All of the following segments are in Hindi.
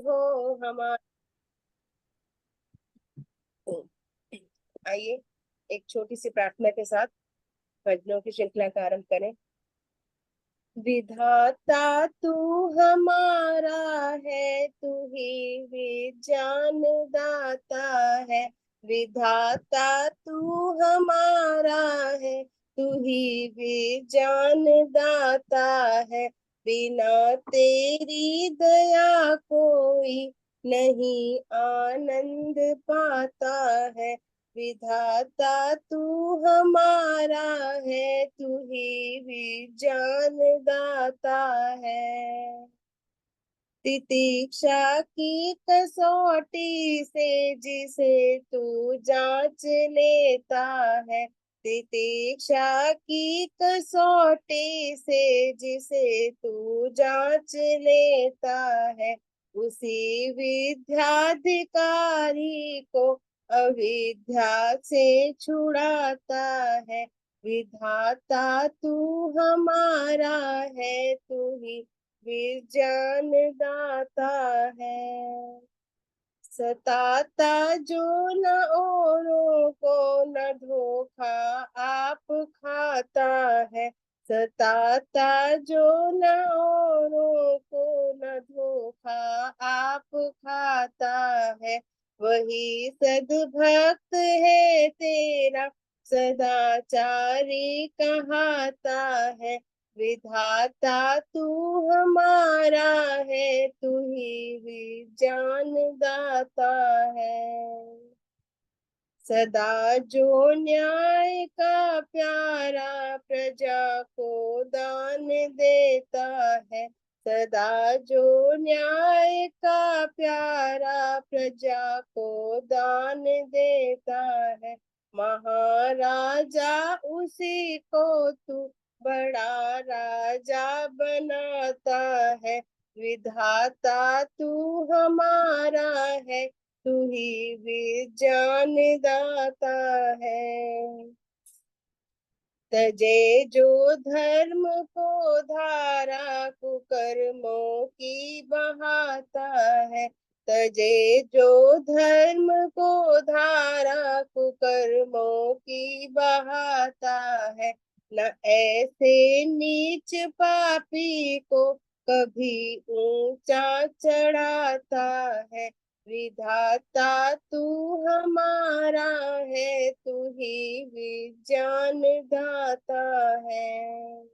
हो हमारा। आइए एक छोटी सी प्रार्थना के साथ भजनों की श्रृंखला का आरंभ करें। विधाता तू हमारा है, तू ही विज्ञान दाता है। विधाता तू हमारा है, तू ही विज्ञान दाता है। बिना तेरी दया कोई नहीं आनंद पाता है। विधाता तू हमारा है, तू ही विज्ञान दाता है। तितीक्षा की कसौटी से जिसे तू जांच लेता है। तितीक्षा की कसौटी से जिसे तू जांच लेता है। उसी विद्याधिकारी को अविद्या से छुड़ाता है। विधाता तू हमारा है, तू ही विज्ञान दाता है। सताता जो न औरों को, न धोखा आप खाता है। सताता जो न औरों को, न धोखा आप खाता है। वही सद्भक्त है तेरा, सदाचारी कहाता है। विधाता तू हमारा है, तू ही विज्ञान दाता है। सदा जो न्याय का प्यारा प्रजा को दान देता है। सदा जो न्याय का प्यारा प्रजा को दान देता है। महाराजा उसी को तू बड़ा राजा बनाता है। विधाता तू हमारा है, तू ही विज्ञान दाता है। तजे जो धर्म को धारा कुकर्मों की बहाता है। तजे जो धर्म को धारा कुकर्मों की बहाता है। न ऐसे नीच पापी को कभी ऊंचा चढ़ाता है। विधाता तू हमारा है, तू ही विज्ञान दाता है।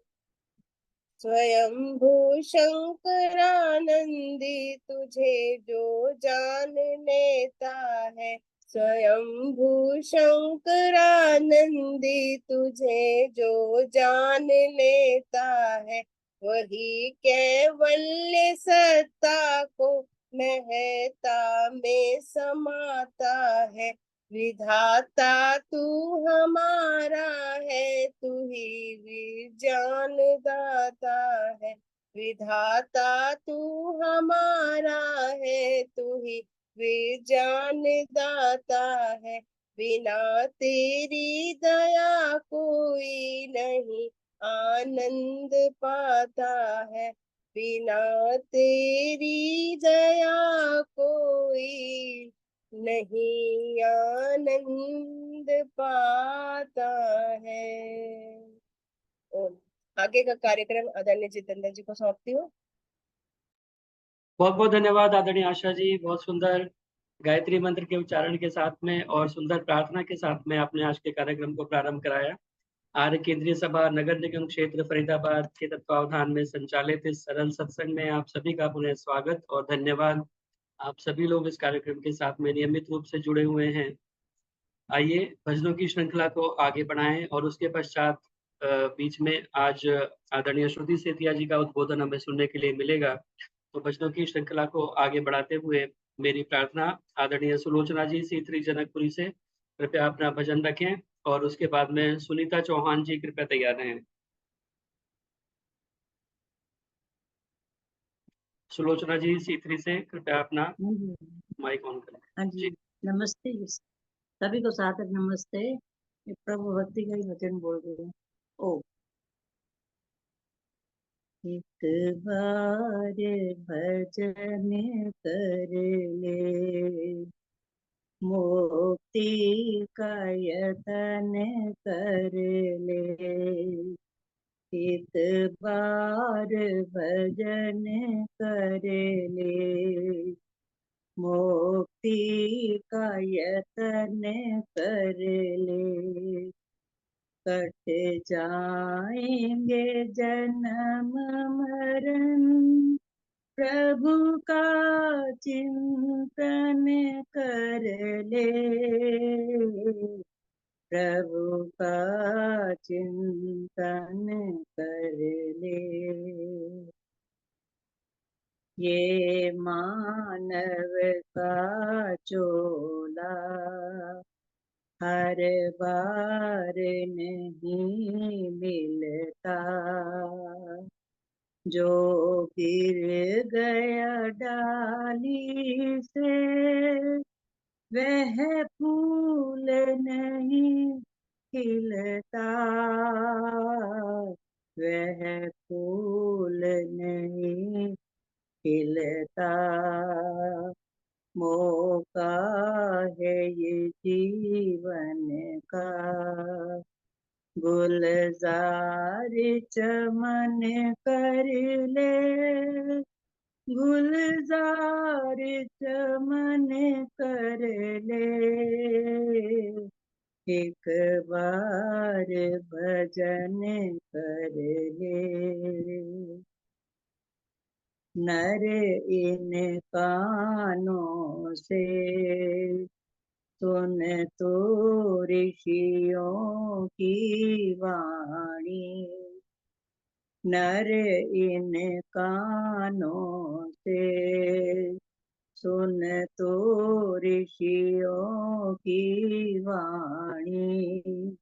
स्वयंभू शंकरानंदी तुझे जो जान लेता है। स्वयंभू शंकरानंदी तुझे जो जान लेता है। वही कैवल्य सत्ता को महता में समाता है। विधाता तू हमारा है, तू ही विज्ञान दाता है। विधाता तू हमारा है, तू ही विज्ञान दाता है। बिना तेरी दया कोई नहीं आनंद पाता है। बिना तेरी दया कोई नहीं आनंद पाता है। और आगे का कार्यक्रम आदरणीय जितेंद्र जी को सौंपती हूँ। बहुत बहुत धन्यवाद आदरणीय आशा जी। बहुत सुंदर गायत्री मंत्र के उच्चारण के साथ में और सुंदर प्रार्थना के साथ में आपने आज के कार्यक्रम को प्रारंभ कराया। आर्य केंद्रीय सभा नगर निगम क्षेत्र फरीदाबाद के तत्वावधान में संचालित इस सरल सत्संग में आप सभी का पुनः स्वागत और धन्यवाद। आप सभी लोग इस कार्यक्रम के साथ में नियमित रूप से जुड़े हुए हैं। आइए भजनों की श्रृंखला को आगे बढ़ाएं और उसके पश्चात बीच में आज आदरणीय श्रुति सेतिया जी का उद्बोधन हमें सुनने के लिए मिलेगा। तो भजनों की श्रृंखला को आगे बढ़ाते हुए मेरी प्रार्थना आदरणीय सुलोचना जी C3 जनकपुरी से कृपया अपना भजन रखें और उसके बाद में सुनीता चौहान जी कृपया तैयार रहें। सुलोचना जी C3 से कृपया अपना माइक ऑन करें। हाँ जी, नमस्ते जी। सभी को सादर नमस्ते। प्रभु भक्ति का ही वचन बोल रही हूँ। ओ एक बार भजन कर ले, मुक्ति का यतन कर ले। एक बार भजन कर ले, मुक्ति का यतन कर ले। कट जाएंगे जन्म मरण, प्रभु का चिंतन कर ले, प्रभु का चिंतन कर ले। ये मानव का चोला हर बार नहीं मिलता, जो गिर गया डाली से वह फूल नहीं खिलता, वह फूल नहीं खिलता। मौका है ये जीवन का, गुलजार चमन कर ले, गुलजार चमन कर ले। एक बार भजन कर ले, नर इन कानों से सुन तो ऋषियों की वाणी, नर इन कानों से सुन तो ऋषियों की वाणी।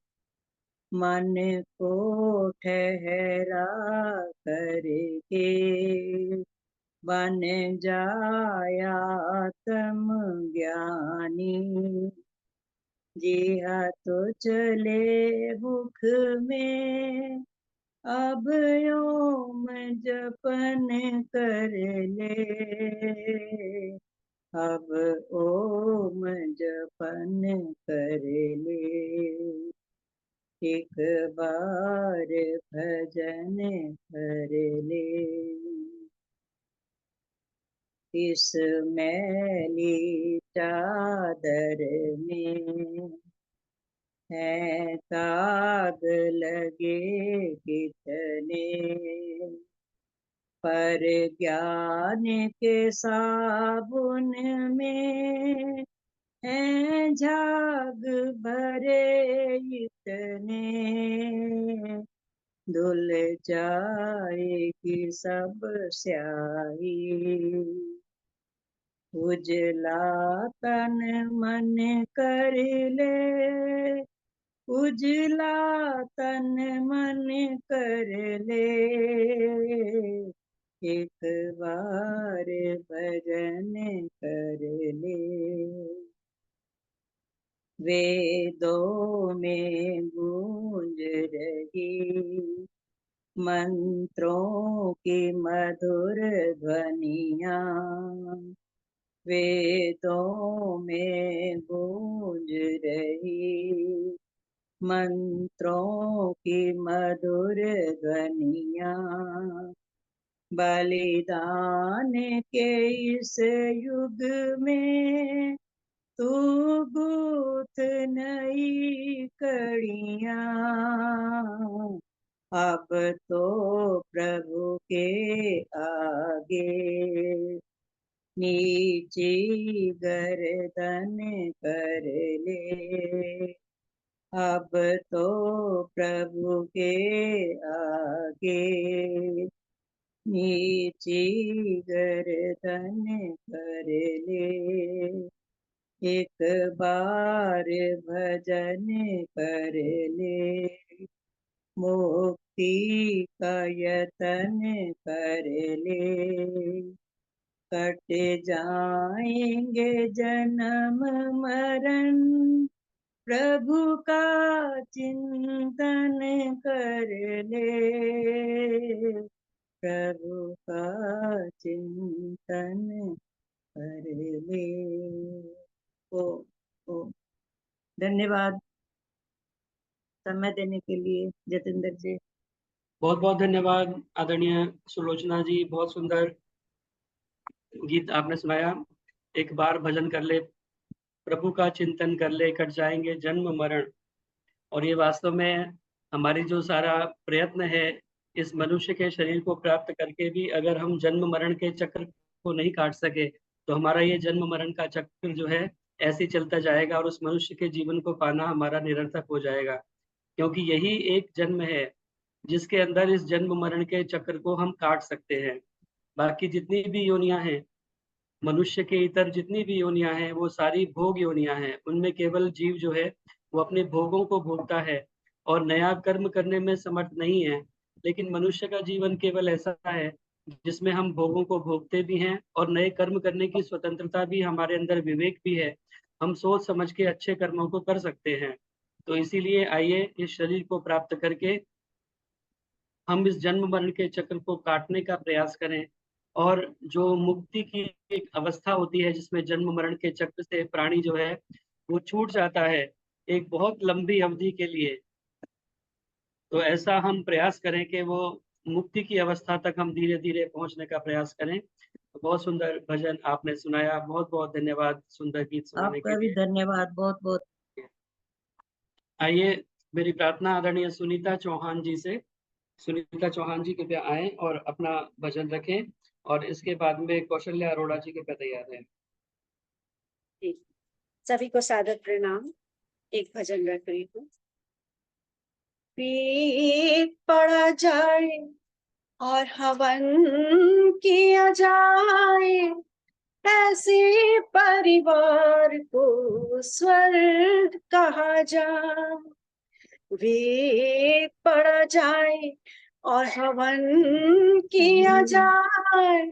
मन को ठहरा करके बन जाया आत्म ज्ञानी, जिहा तो चले मुख में अब ओम जपन कर ले, अब ओम जपन कर ले। एक बार भजन कर ले, इस मैली चादर में है दाग लगे कितने, पर ज्ञान के साबुन में है झाग भरे इतने, धुल जाएगी सब स्याही, उजला तन मन कर ले, उजला तन मन कर ले। एक बार भजन कर ले, वेदों में गूंज रही मंत्रों की मधुर ध्वनिया, वेदों में गूंज रही मंत्रों की मधुर ध्वनिया, बलिदान के इस युग में तू गूथ नई कड़ियाँ, अब तो प्रभु के आगे नीची गर्दन कर ले, अब तो प्रभु के आगे नीची गर्दन कर ले। एक बार भजन कर ले, मुक्ति का यतन कर ले। कट जाएंगे जन्म मरण, प्रभु का चिंतन कर ले, प्रभु का चिंतन कर ले। ओ धन्यवाद समय देने के लिए जतिंदर जी। बहुत बहुत धन्यवाद आदरणीय सुलोचना जी, बहुत सुंदर गीत आपने सुनाया। एक बार भजन कर ले, प्रभु का चिंतन कर ले, कट जाएंगे जन्म मरण। और ये वास्तव में हमारी जो सारा प्रयत्न है इस मनुष्य के शरीर को प्राप्त करके भी अगर हम जन्म मरण के चक्र को नहीं काट सके तो हमारा ये जन्म मरण का चक्र जो है ऐसे ही चलता जाएगा और उस मनुष्य के जीवन को पाना हमारा निरर्थक हो जाएगा। क्योंकि यही एक जन्म है जिसके अंदर इस जन्म मरण के चक्र को हम काट सकते हैं। बाकी जितनी भी योनियां हैं, मनुष्य के इतर जितनी भी योनियां हैं, वो सारी भोग योनियां हैं। उनमें केवल जीव जो है वो अपने भोगों को भोगता है और नया कर्म करने में समर्थ नहीं है। लेकिन मनुष्य का जीवन केवल ऐसा है जिसमें हम भोगों को भोगते भी हैं और नए कर्म करने की स्वतंत्रता भी, हमारे अंदर विवेक भी है। हम सोच समझ के अच्छे कर्मों को कर सकते हैं। तो इसीलिए आइए इस शरीर को प्राप्त करके हम इस जन्म मरण के चक्र को काटने का प्रयास करें। और जो मुक्ति की एक अवस्था होती है जिसमें जन्म मरण के चक्र से प्राणी जो है वो छूट जाता है एक बहुत लंबी अवधि के लिए, तो ऐसा हम प्रयास करें कि वो मुक्ति की अवस्था तक हम धीरे धीरे पहुंचने का प्रयास करें। तो बहुत सुंदर भजन आपने सुनाया, बहुत बहुत धन्यवाद सुंदर गीत सुनाने के आपका भी लिए। धन्यवाद बहुत बहुत। आइए मेरी प्रार्थना आदरणीय सुनीता चौहान जी से। सुनीता चौहान जी कृपया आए और अपना भजन रखें और इसके बाद में कौशल्या अरोड़ा जी कृपया तैयार हैं। जी, सभी को सादर प्रणाम। एक भजन रख रही हूँ। पीठ पड़ा जाए और हवन किया जाए, ऐसे परिवार को स्वर्ग कहा जाए। वेद पढ़ा जाए और हवन किया जाए,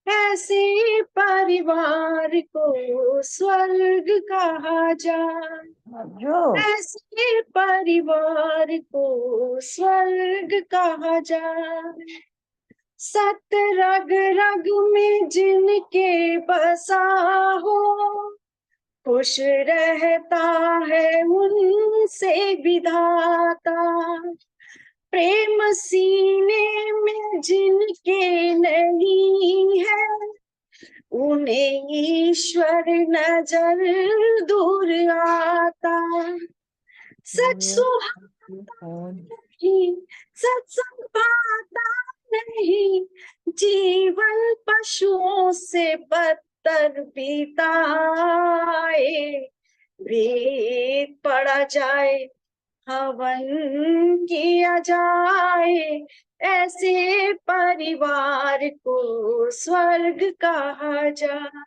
ऐसे परिवार को स्वर्ग कहा जाए। ऐसे परिवार को स्वर्ग कहा जाए। सत रग रग में जिनके बसा हो, खुश रहता है उनसे विधाता। प्रेम सीने में जिनके नहीं है, उन्हें ईश्वर नजर दूर आता। सच सुहाता नहीं, सत्संग पाता नहीं, जीवन पशुओं से बदतर बीता है। वेद पढ़ा जाए, हवन किया जाए, ऐसे परिवार को स्वर्ग कहा जाए।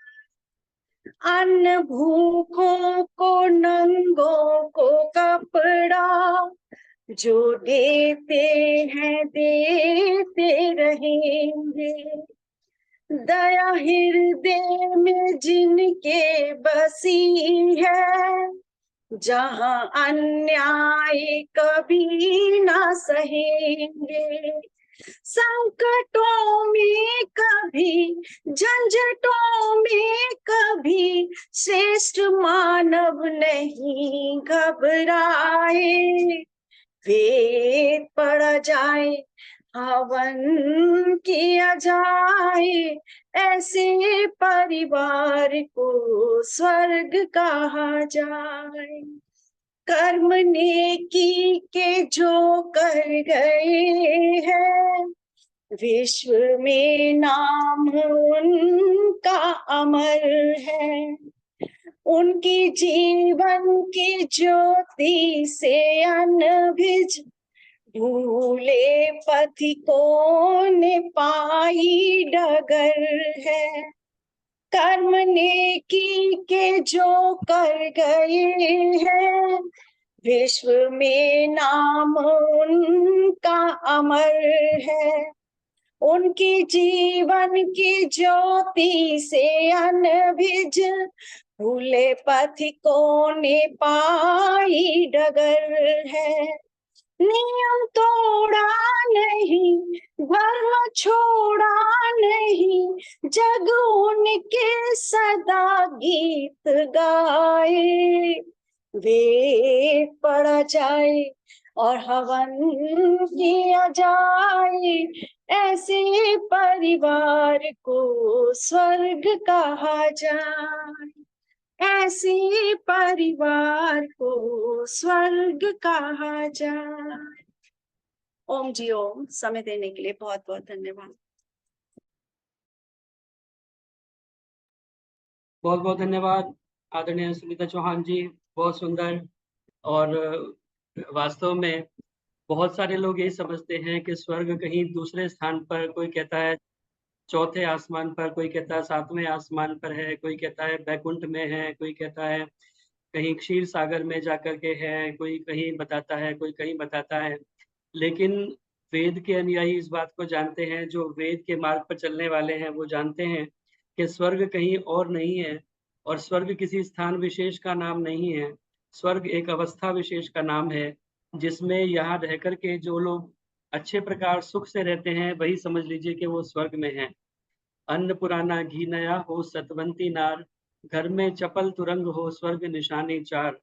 अन्न भूखों को, नंगों को कपड़ा, जो देते हैं देते रहेंगे। दया हृदय में जिनके बसी है, जहां अन्याय कभी ना सहेंगे। संकटों में कभी, झंझटों में कभी, श्रेष्ठ मानव नहीं घबराए। वेद पढ़ा जाए, हवन किया जाए, ऐसे परिवार को स्वर्ग कहा जाए। कर्म नेकी के जो कर गए हैं, विश्व में नाम उनका अमर है। उनकी जीवन की ज्योति से अनभिज, भूले पथिकों ने पाई डगर है। कर्म नेकी के जो कर गए हैं, विश्व में नाम उनका अमर है। उनकी जीवन की ज्योति से अनभिज, भूले पथिकों ने पाई डगर है। नियम तोड़ा नहीं, धर्म छोड़ा नहीं, जग उनके सदा गीत गाए। वेद पढ़ा जाए और हवन किया जाए, ऐसे परिवार को स्वर्ग कहा जाए। ऐसे परिवार को स्वर्ग कहा जाए। ओम जी ओम। समय देने के लिए बहुत बहुत धन्यवाद। बहुत बहुत धन्यवाद आदरणीय सुनीता चौहान जी, बहुत सुंदर। और वास्तव में बहुत सारे लोग यही समझते हैं कि स्वर्ग कहीं दूसरे स्थान पर, कोई कहता है चौथे आसमान पर, कोई कहता है सातवें आसमान पर है, कोई कहता है बैकुंठ में है, कोई कहता है कहीं क्षीर सागर में जाकर के है, कोई कहीं बताता है, कोई कहीं बताता है। लेकिन वेद के अनुयायी इस बात को जानते हैं, जो वेद के मार्ग पर चलने वाले हैं वो जानते हैं कि स्वर्ग कहीं और नहीं है, और स्वर्ग किसी स्थान विशेष का नाम नहीं है। स्वर्ग एक अवस्था विशेष का नाम है, जिसमें यहाँ रह करके जो लोग अच्छे प्रकार सुख से रहते हैं, वही समझ लीजिए कि वो स्वर्ग में हैं। अन्न पुराना घी नया हो सतवंती नार, घर में चपल तुरंग हो स्वर्ग निशानी चार।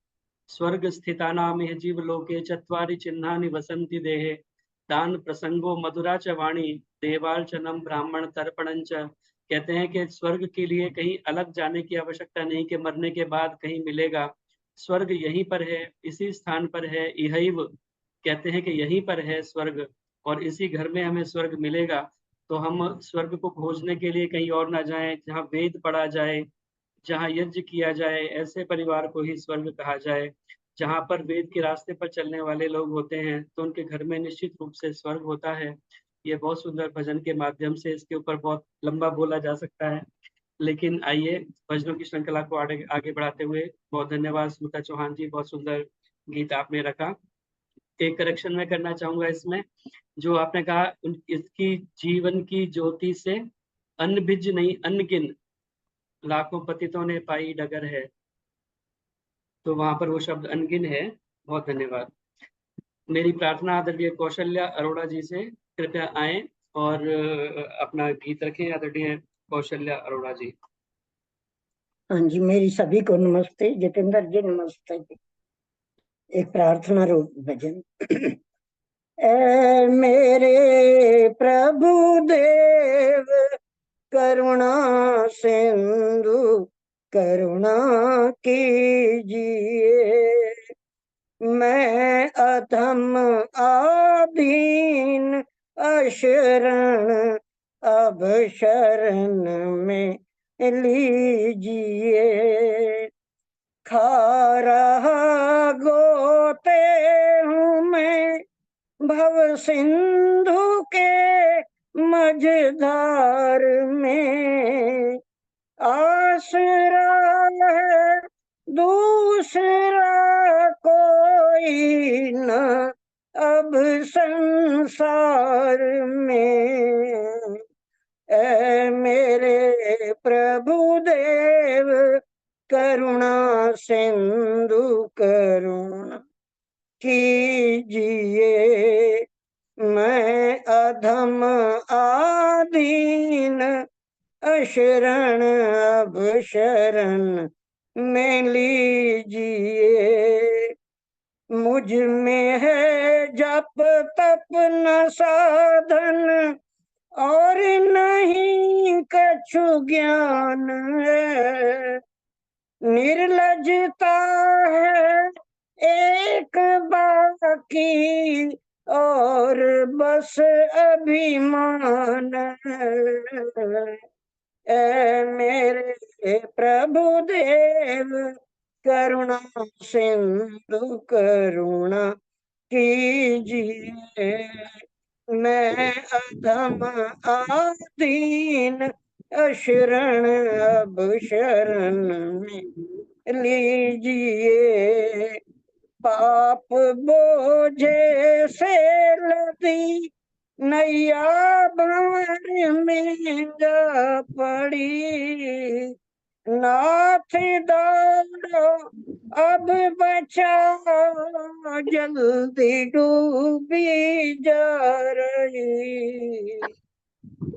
स्वर्ग स्थितानाम यह जीव लोके चत्वारि चिन्हानि वसंति देहे। दान प्रसंगो मधुरा च वाणी, देवार्चनम ब्राह्मण तर्पणं च। कहते हैं कि स्वर्ग के लिए कहीं अलग जाने की आवश्यकता नहीं कि मरने के बाद कहीं मिलेगा। स्वर्ग यहीं पर है, इसी स्थान पर है। इहैव कहते हैं कि यहीं पर है स्वर्ग, और इसी घर में हमें स्वर्ग मिलेगा। तो हम स्वर्ग को खोजने के लिए कहीं और ना जाएं, जहाँ वेद पढ़ा जाए, जहाँ यज्ञ किया जाए, ऐसे परिवार को ही स्वर्ग कहा जाए। जहाँ पर वेद के रास्ते पर चलने वाले लोग होते हैं, तो उनके घर में निश्चित रूप से स्वर्ग होता है। ये बहुत सुंदर भजन के माध्यम से इसके ऊपर बहुत लंबा बोला जा सकता है, लेकिन आइए भजनों की श्रृंखला को आगे आगे बढ़ाते हुए, बहुत धन्यवाद स्मिता चौहान जी, बहुत सुंदर गीत आपने रखा। एक करेक्शन मैं करना चाहूंगा इसमें, जो आपने कहा इसकी जीवन की ज्योति से अन्न भिज नहीं अनगिन, लाखों पतितों ने पाई डगर है। तो वहां पर वो शब्द अनगिन है। बहुत धन्यवाद। मेरी प्रार्थना आदरणीय कौशल्या अरोड़ा जी से, कृपया आए और अपना गीत रखें। आदरणीय कौशल्या अरोड़ा जी। हाँ जी, मेरी सभी को नमस्ते। जितेंद्र जी नमस्ते जी। एक प्रार्थना रूप भजन। ए मेरे प्रभु देव करुणा सिंधु करुणा कीजिए, मैं अधम आधीन अशरण अब शरण में लीजिए। खा रहा गोते हूँ मैं भव सिंधु के मझधार में, आसरा है दूसरा कोई न अब संसार में। ऐ मेरे प्रभु देव करुणा सिंधु करुणा कीजिए, मैं अधम आधीन अशरण अब शरण में लीजिए। मुझ में है जप तप न साधन और नहीं कछु ज्ञान है, निर्लजता है एक बाकी और बस अभिमान है। ऐ मेरे प्रभु देव करुणा सिंधु करुणा कीजिए, मैं अधम आधीन अशरण अब शरण में लीजिए। पाप बोझे से लदी नैया भार में जा पड़ी, नाथ दौड़ो अब बचाओ, जल्दी डूबी जा रही।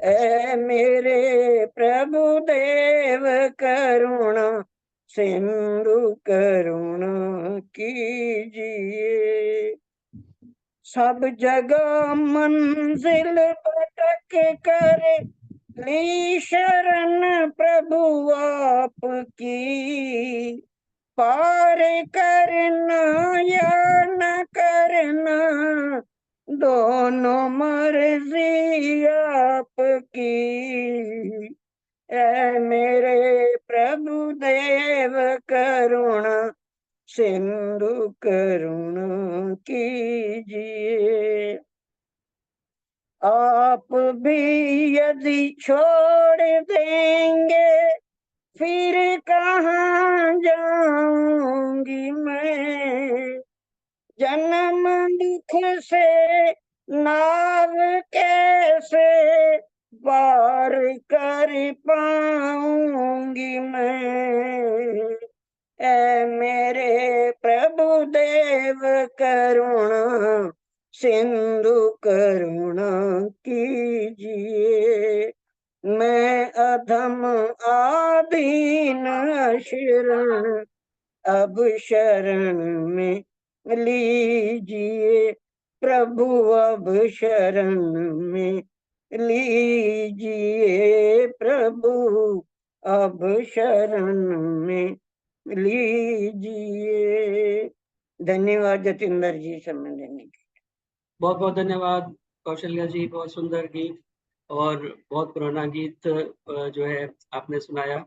ऐ मेरे प्रभु देव करुणा सिंधु करुणा कीजिए। सब जगह मंजिल भटक कर ली शरण प्रभु आपकी। पार करना या न करना दोनों मर्जी आपकी। ऐ मेरे प्रभु देव करुणा सिंधु करुणा कीजिए। आप भी यदि छोड़ देंगे फिर कहाँ जाऊंगी मैं। जन्म दुख से नाव कैसे पार कर पाऊंगी मैं। ऐ मेरे प्रभु देव करुणा सिंधु करुणा कीजिए। मैं अधम आदीन शरण अब शरण में लीजिए। प्रभु अब शरण में लीजिए। प्रभु अब शरण में लीजिए। धन्यवाद जतिंदर जी समय देने के। बहुत बहुत धन्यवाद कौशल्या जी, बहुत सुंदर गीत और बहुत पुराना गीत जो है आपने सुनाया।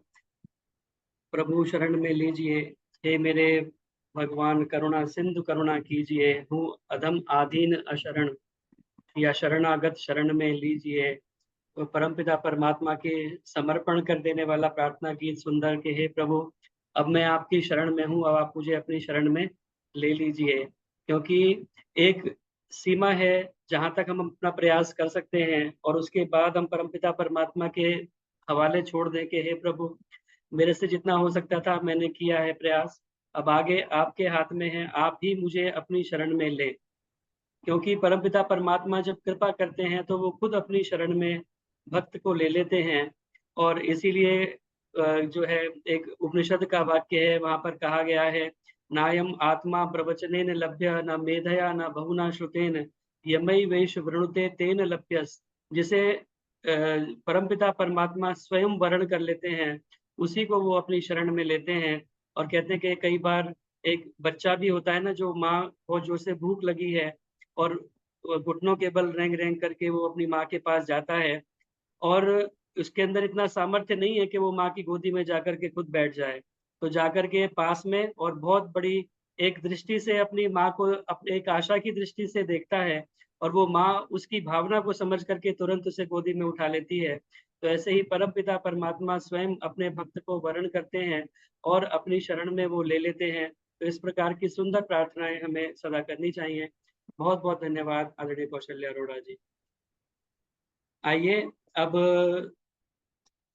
प्रभु शरण में लीजिए, हे मेरे भगवान करुणा सिंधु करुणा कीजिए, हूँ अधम आधीन अशरण, या शरणागत शरण में लीजिए। तो परमपिता परमात्मा के समर्पण कर देने वाला प्रार्थना गीत सुंदर के, हे प्रभु अब मैं आपकी शरण में हूँ, अब आप मुझे अपनी शरण में ले लीजिए। क्योंकि एक सीमा है जहाँ तक हम अपना प्रयास कर सकते हैं और उसके बाद हम परमपिता परमात्मा के हवाले छोड़ दें कि हे प्रभु मेरे से जितना हो सकता था मैंने किया है प्रयास, अब आगे आपके हाथ में है, आप ही मुझे अपनी शरण में लें। क्योंकि परमपिता परमात्मा जब कृपा करते हैं तो वो खुद अपनी शरण में भक्त को ले लेते हैं। और इसीलिए जो है एक उपनिषद का वाक्य है, वहाँ पर कहा गया है, नायम आत्मा प्रवचनेन लभ्य न मेधया न बहुना श्रुतेन यमई वेश वृणुते तेन लभ्यस। जिसे परमपिता परमात्मा स्वयं वर्ण कर लेते हैं उसी को वो अपनी शरण में लेते हैं। और कहते हैं कि कई बार एक बच्चा भी होता है ना, जो माँ को जो से भूख लगी है और घुटनों के बल रेंग रेंग करके वो अपनी माँ के पास जाता है और उसके अंदर इतना सामर्थ्य नहीं है कि वो माँ की गोदी में जाकर के खुद बैठ जाए, तो जाकर के पास में और बहुत बड़ी एक दृष्टि से अपनी माँ को अपने एक आशा की दृष्टि से देखता है और वो माँ उसकी भावना को समझ करके तुरंत उसे गोदी में उठा लेती है। तो ऐसे ही परमपिता परमात्मा स्वयं अपने भक्त को वरण करते हैं और अपनी शरण में वो ले लेते हैं। तो इस प्रकार की सुंदर प्रार्थनाएं हमें सदा करनी चाहिए। बहुत बहुत धन्यवाद आदरणीय कौशल्या अरोड़ा जी। आइए अब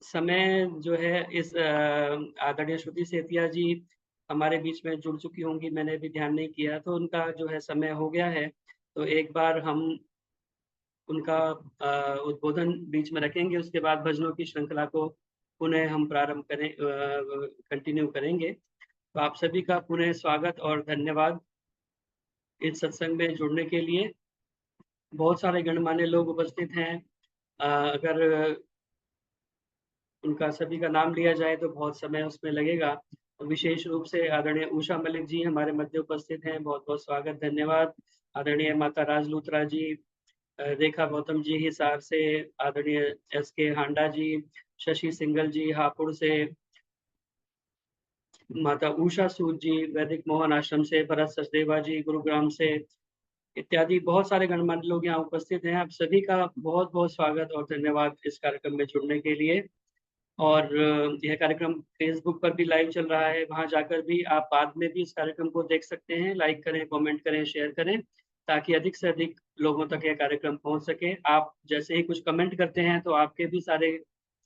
समय जो है इस आदरणीय श्रुति सेतिया जी हमारे बीच में जुड़ चुकी होंगी, मैंने भी ध्यान नहीं किया, तो उनका जो है समय हो गया है। तो एक बार हम उनका उद्बोधन बीच में रखेंगे, उसके बाद भजनों की श्रृंखला को पुनः हम प्रारंभ करें, कंटिन्यू करेंगे। तो आप सभी का पुनः स्वागत और धन्यवाद इस सत्संग में जुड़ने के लिए। बहुत सारे गणमान्य लोग उपस्थित हैं। अगर उनका सभी का नाम लिया जाए तो बहुत समय उसमें लगेगा। तो विशेष रूप से आदरणीय उषा मलिक जी हमारे मध्य उपस्थित हैं, बहुत बहुत स्वागत धन्यवाद। आदरणीय माता राज लूथरा जी, रेखा गौतम जी हिसार से, आदरणीय एस.के. हांडा जी, शशि सिंगल जी हापुड़ से, माता उषा सूद जी वैदिक मोहन आश्रम से, भरत सचदेवा जी गुरुग्राम से, इत्यादि बहुत सारे गणमान्य लोग यहाँ उपस्थित हैं। आप सभी का बहुत बहुत स्वागत और धन्यवाद इस कार्यक्रम में जुड़ने के लिए। और यह कार्यक्रम फेसबुक पर भी लाइव चल रहा है, वहां जाकर भी आप बाद में भी इस कार्यक्रम को देख सकते हैं। लाइक करें, कमेंट करें, शेयर करें, ताकि अधिक से अधिक लोगों तक यह कार्यक्रम पहुंच सके। आप जैसे ही कुछ कमेंट करते हैं तो आपके भी सारे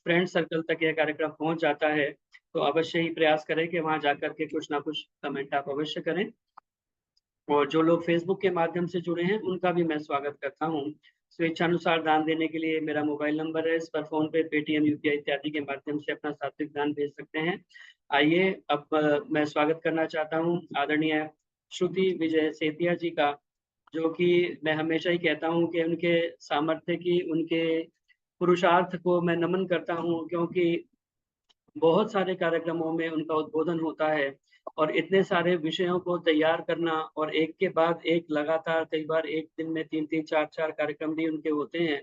फ्रेंड सर्कल तक यह कार्यक्रम पहुंच जाता है तो अवश्य ही प्रयास करें कि वहां जाकर के कुछ ना कुछ कमेंट आप अवश्य करें। और जो लोग फेसबुक के माध्यम से जुड़े हैं उनका भी मैं स्वागत करता हूँ। स्वेच्छानुसार दान देने के लिए मेरा मोबाइल नंबर है, इस पर फोन पे, पेटीएम, यूपीआई इत्यादि के माध्यम से अपना सात्विक दान भेज सकते हैं। आइए अब मैं स्वागत करना चाहता हूँ आदरणीय श्रुति विजय सेतिया जी का, जो कि मैं हमेशा ही कहता हूँ कि उनके सामर्थ्य की, उनके पुरुषार्थ को मैं नमन करता हूँ, क्योंकि बहुत सारे कार्यक्रमों में उनका उद्बोधन होता है और इतने सारे विषयों को तैयार करना और एक के बाद एक लगातार, कई बार एक दिन में 3-3, 4-4 कार्यक्रम भी उनके होते हैं।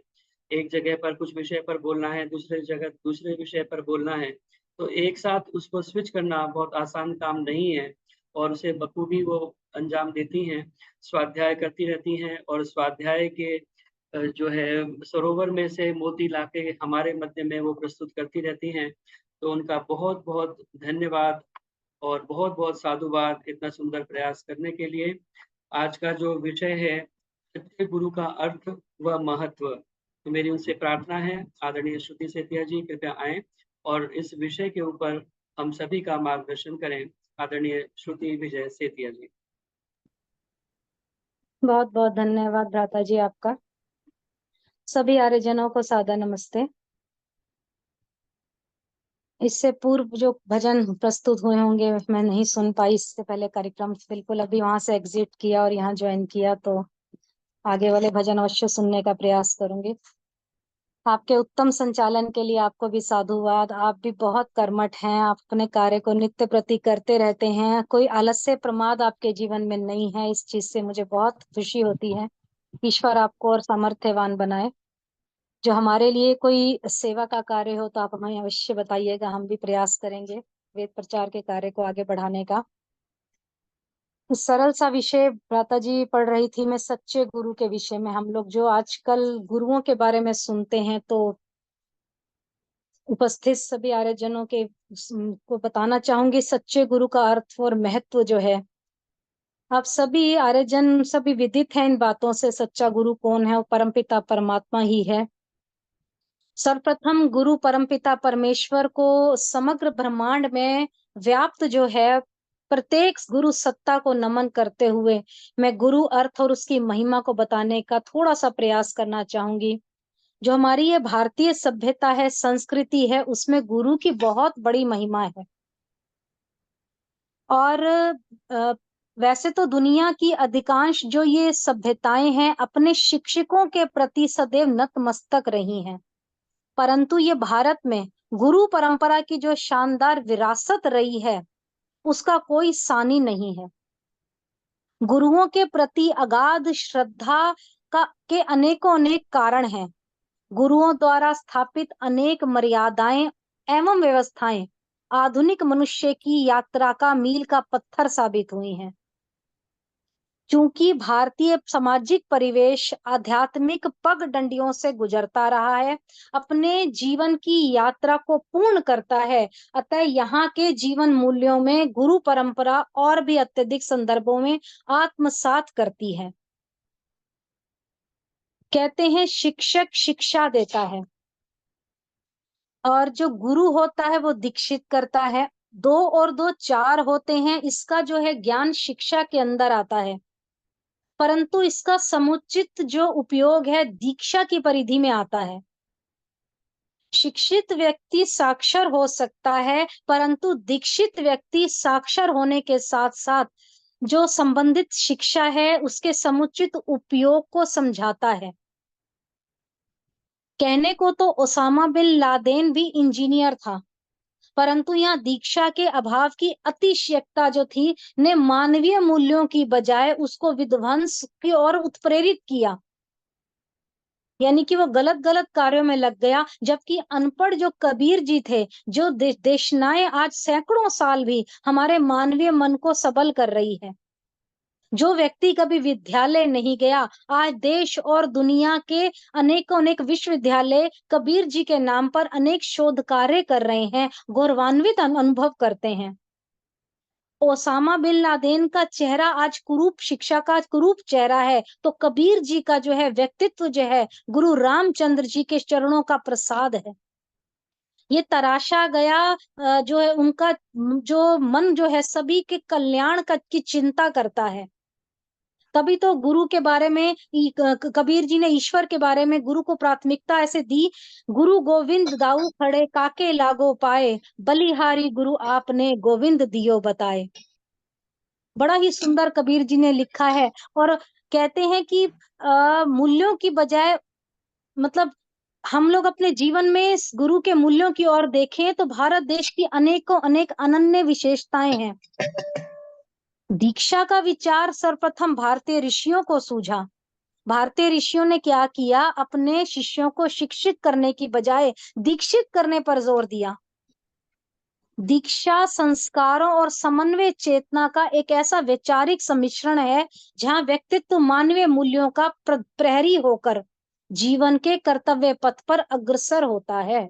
एक जगह पर कुछ विषय पर बोलना है, दूसरे जगह दूसरे विषय पर बोलना है, तो एक साथ उसको स्विच करना बहुत आसान काम नहीं है और उसे बखूबी वो अंजाम देती हैं। स्वाध्याय करती रहती हैं और स्वाध्याय के जो है सरोवर में से मोती लाके हमारे मध्य में वो प्रस्तुत करती रहती हैं। तो उनका बहुत बहुत धन्यवाद और बहुत बहुत साधुवाद इतना सुंदर प्रयास करने के लिए। आज का जो विषय है सच्चे गुरु का अर्थ व महत्व, तो मेरी उनसे प्रार्थना है आदरणीय श्रुति सेतिया जी कृपया आएं और इस विषय के ऊपर हम सभी का मार्गदर्शन करें। आदरणीय श्रुति विजय सेतिया जी। बहुत बहुत धन्यवाद भ्राता जी आपका। सभी आर्यजनों को सादर नमस्ते। इससे पूर्व जो भजन प्रस्तुत हुए होंगे मैं नहीं सुन पाई, इससे पहले कार्यक्रम बिल्कुल अभी वहां से एग्जिट किया और यहाँ ज्वाइन किया, तो आगे वाले भजन अवश्य सुनने का प्रयास करूंगी। आपके उत्तम संचालन के लिए आपको भी साधुवाद। आप भी बहुत कर्मठ हैं, आप अपने कार्य को नित्य प्रति करते रहते हैं, कोई आलस्य प्रमाद आपके जीवन में नहीं है। इस चीज से मुझे बहुत खुशी होती है। ईश्वर आपको और सामर्थ्यवान बनाए। जो हमारे लिए कोई सेवा का कार्य हो तो आप हमें अवश्य बताइएगा, हम भी प्रयास करेंगे वेद प्रचार के कार्य को आगे बढ़ाने का। सरल सा विषय भ्राता जी पढ़ रही थी मैं, सच्चे गुरु के विषय में। हम लोग जो आजकल गुरुओं के बारे में सुनते हैं, तो उपस्थित सभी आर्यजनों के को बताना चाहूंगी सच्चे गुरु का अर्थ और महत्व जो है। आप सभी आर्यजन सभी विदित हैं इन बातों से। सच्चा गुरु कौन है? वो परमपिता परमात्मा ही है। सर्वप्रथम गुरु परमपिता परमेश्वर को समग्र ब्रह्मांड में व्याप्त जो है प्रत्येक गुरु सत्ता को नमन करते हुए मैं गुरु अर्थ और उसकी महिमा को बताने का थोड़ा सा प्रयास करना चाहूंगी। जो हमारी ये भारतीय सभ्यता है, संस्कृति है, उसमें गुरु की बहुत बड़ी महिमा है। और वैसे तो दुनिया की अधिकांश जो ये सभ्यताएं हैं अपने शिक्षकों के प्रति सदैव नतमस्तक रही हैं, परंतु ये भारत में गुरु परंपरा की जो शानदार विरासत रही है उसका कोई सानी नहीं है। गुरुओं के प्रति अगाध श्रद्धा के अनेकों अनेक कारण हैं। गुरुओं द्वारा स्थापित अनेक मर्यादाएं एवं व्यवस्थाएं आधुनिक मनुष्य की यात्रा का मील का पत्थर साबित हुई हैं। चूंकि भारतीय सामाजिक परिवेश आध्यात्मिक पगडंडियों से गुजरता रहा है, अपने जीवन की यात्रा को पूर्ण करता है, अतः यहाँ के जीवन मूल्यों में गुरु परंपरा और भी अत्यधिक संदर्भों में आत्मसात करती है। कहते हैं शिक्षक शिक्षा देता है और जो गुरु होता है वो दीक्षित करता है। 2 और 2 4 होते हैं, इसका जो है ज्ञान शिक्षा के अंदर आता है, परंतु इसका समुचित जो उपयोग है दीक्षा की परिधि में आता है। शिक्षित व्यक्ति साक्षर हो सकता है, परंतु दीक्षित व्यक्ति साक्षर होने के साथ साथ जो संबंधित शिक्षा है उसके समुचित उपयोग को समझाता है। कहने को तो ओसामा बिन लादेन भी इंजीनियर था, परंतु यहाँ दीक्षा के अभाव की अतिशयता जो थी ने मानवीय मूल्यों की बजाय उसको विध्वंस की ओर उत्प्रेरित किया, यानी कि वो गलत गलत कार्यों में लग गया। जबकि अनपढ़ जो कबीर जी थे, जो देशनाएं आज सैकड़ों साल भी हमारे मानवीय मन को सबल कर रही है। जो व्यक्ति कभी विद्यालय नहीं गया, आज देश और दुनिया के अनेकों अनेक विश्वविद्यालय कबीर जी के नाम पर अनेक शोध कार्य कर रहे हैं, गौरवान्वित अनुभव करते हैं। ओसामा बिन लादेन का चेहरा आज कुरूप शिक्षा का कुरूप चेहरा है, तो कबीर जी का जो है व्यक्तित्व जो है गुरु रामचंद्र जी के चरणों का प्रसाद है। ये तराशा गया जो है उनका जो मन जो है सभी के कल्याण की चिंता करता है। तभी तो गुरु के बारे में कबीर जी ने ईश्वर के बारे में गुरु को प्राथमिकता ऐसे दी, गुरु गोविंद दाऊ खड़े काके लागो पाए, बलिहारी गुरु आपने गोविंद दियो बताए। बड़ा ही सुंदर कबीर जी ने लिखा है। और कहते हैं कि मूल्यों की बजाय मतलब हम लोग अपने जीवन में इस गुरु के मूल्यों की ओर देखें तो भारत देश की अनेकों अनेक अनन्य विशेषताएं हैं। दीक्षा का विचार सर्वप्रथम भारतीय ऋषियों को सूझा। भारतीय ऋषियों ने क्या किया, अपने शिष्यों को शिक्षित करने की बजाय दीक्षित करने पर जोर दिया। दीक्षा संस्कारों और समन्वय चेतना का एक ऐसा वैचारिक सम्मिश्रण है जहां व्यक्तित्व मानवीय मूल्यों का प्रहरी होकर जीवन के कर्तव्य पथ पर अग्रसर होता है।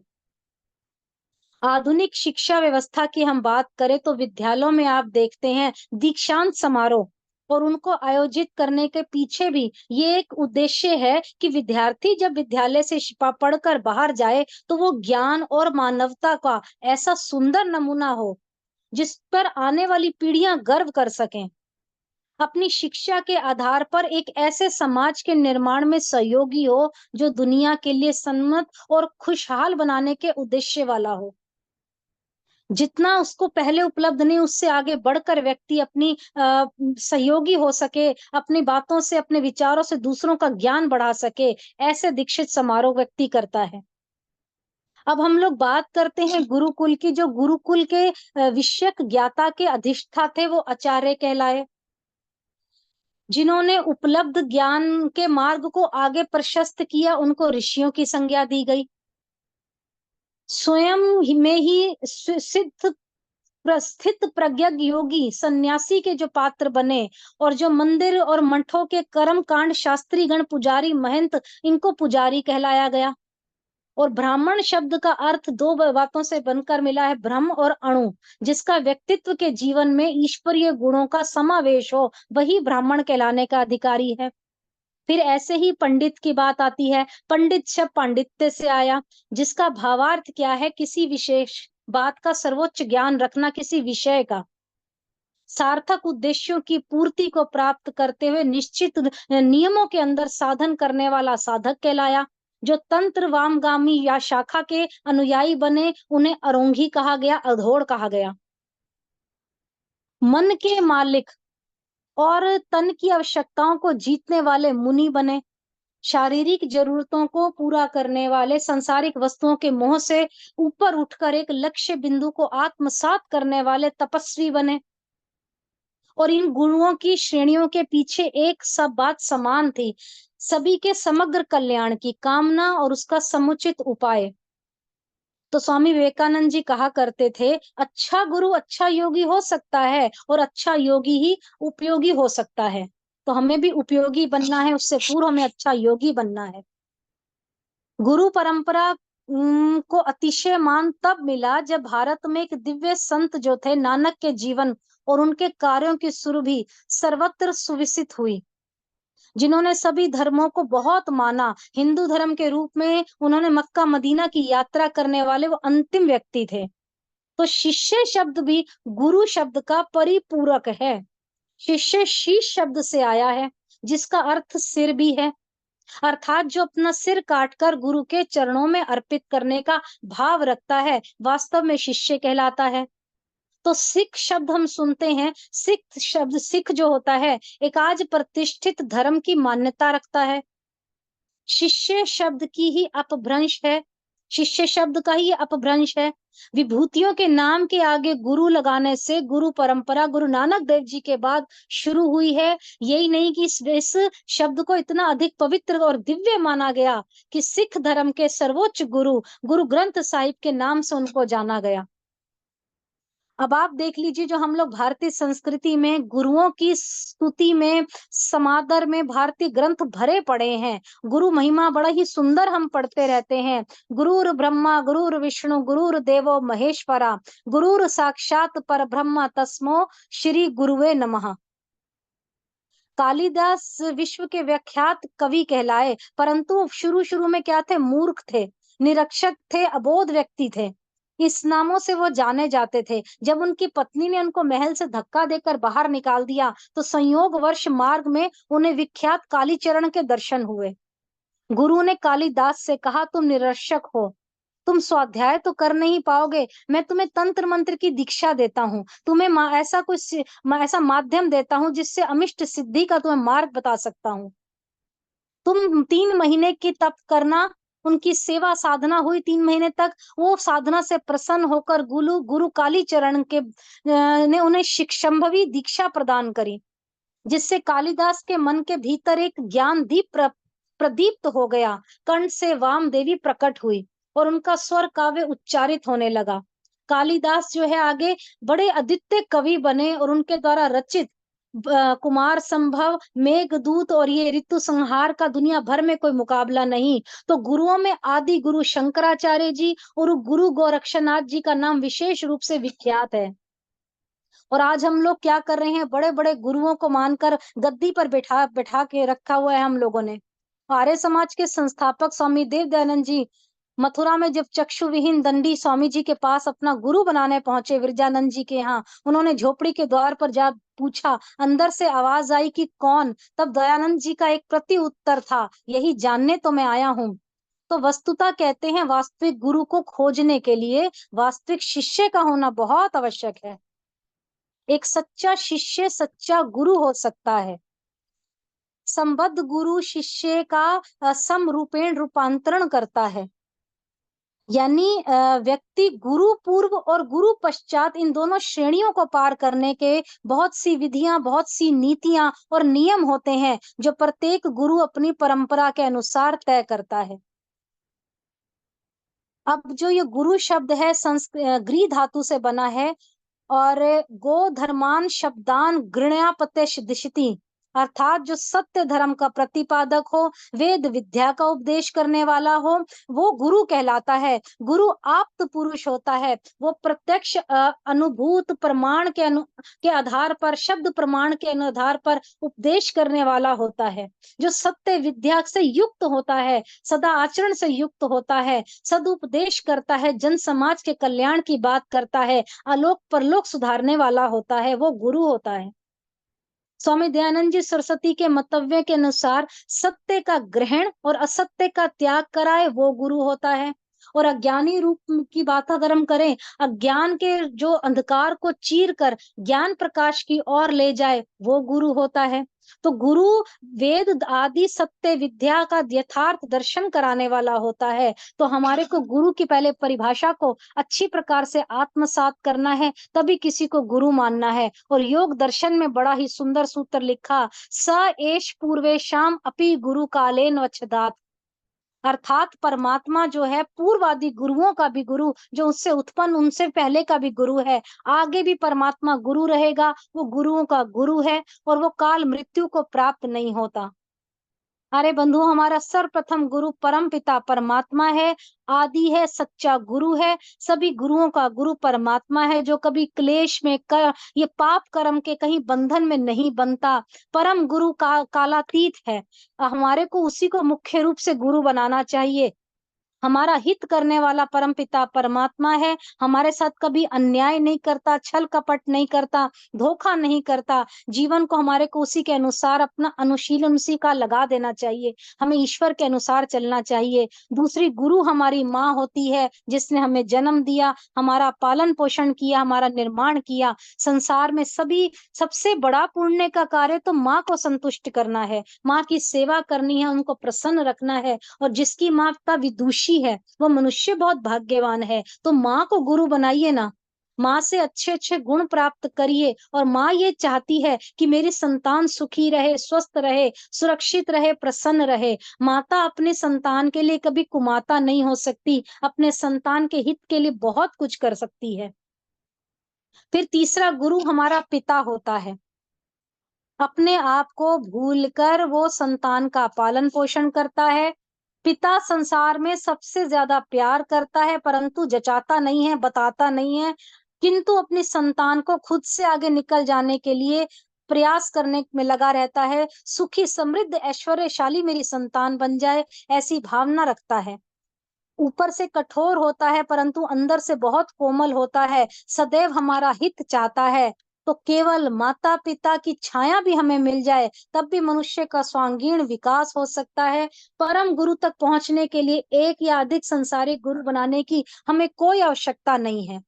आधुनिक शिक्षा व्यवस्था की हम बात करें तो विद्यालयों में आप देखते हैं दीक्षांत समारोह, और उनको आयोजित करने के पीछे भी ये एक उद्देश्य है कि विद्यार्थी जब विद्यालय से पढ़कर बाहर जाए तो वो ज्ञान और मानवता का ऐसा सुंदर नमूना हो जिस पर आने वाली पीढ़ियां गर्व कर सकें। अपनी शिक्षा के आधार पर एक ऐसे समाज के निर्माण में सहयोगी हो जो दुनिया के लिए सम्मत और खुशहाल बनाने के उद्देश्य वाला हो। जितना उसको पहले उपलब्ध नहीं उससे आगे बढ़कर व्यक्ति अपनी सहयोगी हो सके, अपनी बातों से अपने विचारों से दूसरों का ज्ञान बढ़ा सके, ऐसे दीक्षित समारोह व्यक्ति करता है। अब हम लोग बात करते हैं गुरुकुल की। जो गुरुकुल के विषयक ज्ञाता के अधिष्ठा थे वो आचार्य कहलाए, जिन्होंने उपलब्ध ज्ञान के मार्ग को आगे प्रशस्त किया उनको ऋषियों की संज्ञा दी गई। स्वयं में ही सिद्ध प्रस्थित प्रज्ञ योगी सन्यासी के जो पात्र बने और जो मंदिर और मठों के कर्म कांड शास्त्री गण पुजारी महंत, इनको पुजारी कहलाया गया। और ब्राह्मण शब्द का अर्थ दो बातों से बनकर मिला है, ब्रह्म और अणु। जिसका व्यक्तित्व के जीवन में ईश्वरीय गुणों का समावेश हो वही ब्राह्मण कहलाने का अधिकारी है। फिर ऐसे ही पंडित की बात आती है। पंडित शब्द पांडित्य से आया, जिसका भावार्थ क्या है, किसी विशेष बात का सर्वोच्च ज्ञान रखना, किसी विषय का सार्थक उद्देश्यों की पूर्ति को प्राप्त करते हुए निश्चित नियमों के अंदर साधन करने वाला साधक कहलाया। जो तंत्र वामगामी या शाखा के अनुयायी बने उन्हें अरोंगी कहा गया, अधोड़ कहा गया। मन के मालिक और तन की आवश्यकताओं को जीतने वाले मुनि बने। शारीरिक जरूरतों को पूरा करने वाले सांसारिक वस्तुओं के मोह से ऊपर उठकर एक लक्ष्य बिंदु को आत्मसात करने वाले तपस्वी बने। और इन गुरुओं की श्रेणियों के पीछे एक सब बात समान थी, सभी के समग्र कल्याण की कामना और उसका समुचित उपाय। तो स्वामी विवेकानंद जी कहा करते थे, अच्छा गुरु अच्छा योगी हो सकता है और अच्छा योगी ही उपयोगी हो सकता है। तो हमें भी उपयोगी बनना है, उससे पूर्व हमें अच्छा योगी बनना है। गुरु परंपरा को अतिशय मान तब मिला जब भारत में एक दिव्य संत जो थे नानक के जीवन और उनके कार्यों की सुरभि सर्वत्र सुविसित हुई, जिन्होंने सभी धर्मों को बहुत माना। हिंदू धर्म के रूप में उन्होंने मक्का मदीना की यात्रा करने वाले वो अंतिम व्यक्ति थे। तो शिष्य शब्द भी गुरु शब्द का परिपूरक है। शिष्य शीश शब्द से आया है जिसका अर्थ सिर भी है, अर्थात जो अपना सिर काटकर गुरु के चरणों में अर्पित करने का भाव रखता है वास्तव में शिष्य कहलाता है। तो सिख शब्द हम सुनते हैं, सिख शब्द सिख जो होता है एक आज प्रतिष्ठित धर्म की मान्यता रखता है। शिष्य शब्द की ही अपभ्रंश है, शिष्य शब्द का ही अपभ्रंश है। विभूतियों के नाम के आगे गुरु लगाने से गुरु परंपरा गुरु नानक देव जी के बाद शुरू हुई है। यही नहीं कि इस शब्द को इतना अधिक पवित्र और दिव्य माना गया कि सिख धर्म के सर्वोच्च गुरु गुरु ग्रंथ साहिब के नाम से उनको जाना गया। अब आप देख लीजिए, जो हम लोग भारतीय संस्कृति में गुरुओं की स्तुति में समादर में भारतीय ग्रंथ भरे पड़े हैं। गुरु महिमा बड़ा ही सुंदर हम पढ़ते रहते हैं। गुरुर ब्रह्मा गुरुर विष्णु गुरुर देवो महेश्वरा गुरुर साक्षात परब्रह्म तस्मो श्री गुरुवे नमः। कालिदास विश्व के विख्यात कवि कहलाए, परंतु शुरू शुरू में क्या थे, मूर्ख थे, निरक्षर थे, अबोध व्यक्ति थे। इस नामों से वो जाने जाते थे। जब उनकी पत्नी ने उनको महल से धक्का देकर बाहर निकाल दिया तो संयोगवश मार्ग में उन्हें विख्यात कालीचरण के दर्शन हुए। गुरु ने कालिदास से कहा, तुम निरक्षक हो, तुम स्वाध्याय तो कर नहीं पाओगे, मैं तुम्हें तंत्र मंत्र की दीक्षा देता हूँ, तुम्हें ऐसा माध्यम देता हूँ जिससे अमिष्ट सिद्धि का तुम्हें मार्ग बता सकता हूँ। तुम 3 महीने की तप करना। उनकी सेवा साधना हुई 3 महीने तक। वो साधना से प्रसन्न होकर गुरु कालीचरण ने उन्हें शिक्षांभवी दीक्षा प्रदान करी, जिससे कालिदास के मन के भीतर एक ज्ञान दीप प्रदीप्त हो गया। कंठ से वाम देवी प्रकट हुई और उनका स्वर काव्य उच्चारित होने लगा। कालिदास जो है आगे बड़े अद्वितीय कवि बने और उनके द्वारा रचित कुमार संभव, मेघदूत और ये ऋतु संहार का दुनिया भर में कोई मुकाबला नहीं। तो गुरुओं में आदि गुरु शंकराचार्य जी और गुरु गोरक्षनाथ जी का नाम विशेष रूप से विख्यात है। और आज हम लोग क्या कर रहे हैं, बड़े बड़े गुरुओं को मानकर गद्दी पर बैठा के रखा हुआ है हम लोगों ने। आर्य समाज के संस्थापक स्वामी देव दयानंद जी मथुरा में जब चक्षु विहीन दंडी स्वामी जी के पास अपना गुरु बनाने पहुंचे, विरजानंद जी के यहाँ, उन्होंने झोपड़ी के द्वार पर जा पूछा, अंदर से आवाज आई कि कौन? तब दयानंद जी का एक प्रति उत्तर था, यही जानने तो मैं आया हूँ। तो वस्तुतः कहते हैं, वास्तविक गुरु को खोजने के लिए वास्तविक शिष्य का होना बहुत आवश्यक है। एक सच्चा शिष्य सच्चा गुरु हो सकता है। संबद्ध गुरु शिष्य का समरूपेण रूपांतरण करता है, यानी व्यक्ति गुरु पूर्व और गुरु पश्चात इन दोनों श्रेणियों को पार करने के बहुत सी विधियां, बहुत सी नीतियां और नियम होते हैं जो प्रत्येक गुरु अपनी परंपरा के अनुसार तय करता है। अब जो ये गुरु शब्द है ग्री धातु से बना है और गो धर्मान शब्दान गृणयापत्य दिशति, अर्थात जो सत्य धर्म का प्रतिपादक हो, वेद विद्या का उपदेश करने वाला हो, वो गुरु कहलाता है। गुरु आप्त पुरुष होता है, वो प्रत्यक्ष अनुभूत प्रमाण के आधार पर, शब्द प्रमाण के आधार पर उपदेश करने वाला होता है, जो सत्य विद्या से युक्त होता है, सदा आचरण से युक्त होता है, सदुपदेश करता है, जन समाज के कल्याण की बात करता है, आलोक परलोक सुधारने वाला होता है, वो गुरु होता है। स्वामी दयानंद जी सरस्वती के मतव्य के अनुसार सत्य का ग्रहण और असत्य का त्याग कराए वो गुरु होता है। और अज्ञानी रूप की बात अगर हम करें, अज्ञान के जो अंधकार को चीर कर ज्ञान प्रकाश की ओर ले जाए वो गुरु होता है। तो गुरु वेद आदि सत्य विद्या का यथार्थ दर्शन कराने वाला होता है। तो हमारे को गुरु की पहले परिभाषा को अच्छी प्रकार से आत्मसात करना है, तभी किसी को गुरु मानना है। और योग दर्शन में बड़ा ही सुंदर सूत्र लिखा, स एष पूर्वेशाम अपि गुरु कालेन वच्छदात्, अर्थात परमात्मा जो है पूर्वादि गुरुओं का भी गुरु, जो उससे उत्पन्न उनसे पहले का भी गुरु है, आगे भी परमात्मा गुरु रहेगा, वो गुरुओं का गुरु है और वो काल मृत्यु को प्राप्त नहीं होता। अरे बंधु, हमारा सर्वप्रथम गुरु परम पिता परमात्मा है, आदि है, सच्चा गुरु है, सभी गुरुओं का गुरु परमात्मा है, जो कभी क्लेश में ये पाप कर्म के कहीं बंधन में नहीं बनता। परम गुरु का कालातीत है, हमारे को उसी को मुख्य रूप से गुरु बनाना चाहिए। हमारा हित करने वाला परम पिता परमात्मा है, हमारे साथ कभी अन्याय नहीं करता, छल कपट नहीं करता, धोखा नहीं करता। जीवन को हमारे को उसी के अनुसार अपना अनुशीलन उसी का लगा देना चाहिए, हमें ईश्वर के अनुसार चलना चाहिए। दूसरी गुरु हमारी माँ होती है, जिसने हमें जन्म दिया, हमारा पालन पोषण किया, हमारा निर्माण किया। संसार में सबसे बड़ा पुण्य का कार्य तो माँ को संतुष्ट करना है, माँ की सेवा करनी है, उनको प्रसन्न रखना है। और जिसकी माँ का विदुषी है वो मनुष्य बहुत भाग्यवान है। तो माँ को गुरु बनाइए ना, माँ से अच्छे अच्छे गुण प्राप्त करिए। और माँ ये चाहती है कि मेरी संतान सुखी रहे, स्वस्थ रहे, सुरक्षित रहे, प्रसन्न रहे। माता अपने संतान के लिए कभी कुमाता नहीं हो सकती, अपने संतान के हित के लिए बहुत कुछ कर सकती है। फिर तीसरा गुरु हमारा पिता होता है, अपने आप को भूलकर वो संतान का पालन पोषण करता है। पिता संसार में सबसे ज्यादा प्यार करता है, परंतु जचाता नहीं है, बताता नहीं है, किंतु अपनी संतान को खुद से आगे निकल जाने के लिए प्रयास करने में लगा रहता है। सुखी समृद्ध ऐश्वर्यशाली मेरी संतान बन जाए, ऐसी भावना रखता है। ऊपर से कठोर होता है परंतु अंदर से बहुत कोमल होता है, सदैव हमारा हित चाहता है, तो केवल माता पिता की छाया भी हमें मिल जाए तब भी मनुष्य का स्वांगीण विकास हो सकता है। परम गुरु तक पहुंचने के लिए एक या अधिक संसारिक गुरु बनाने की हमें कोई आवश्यकता नहीं है।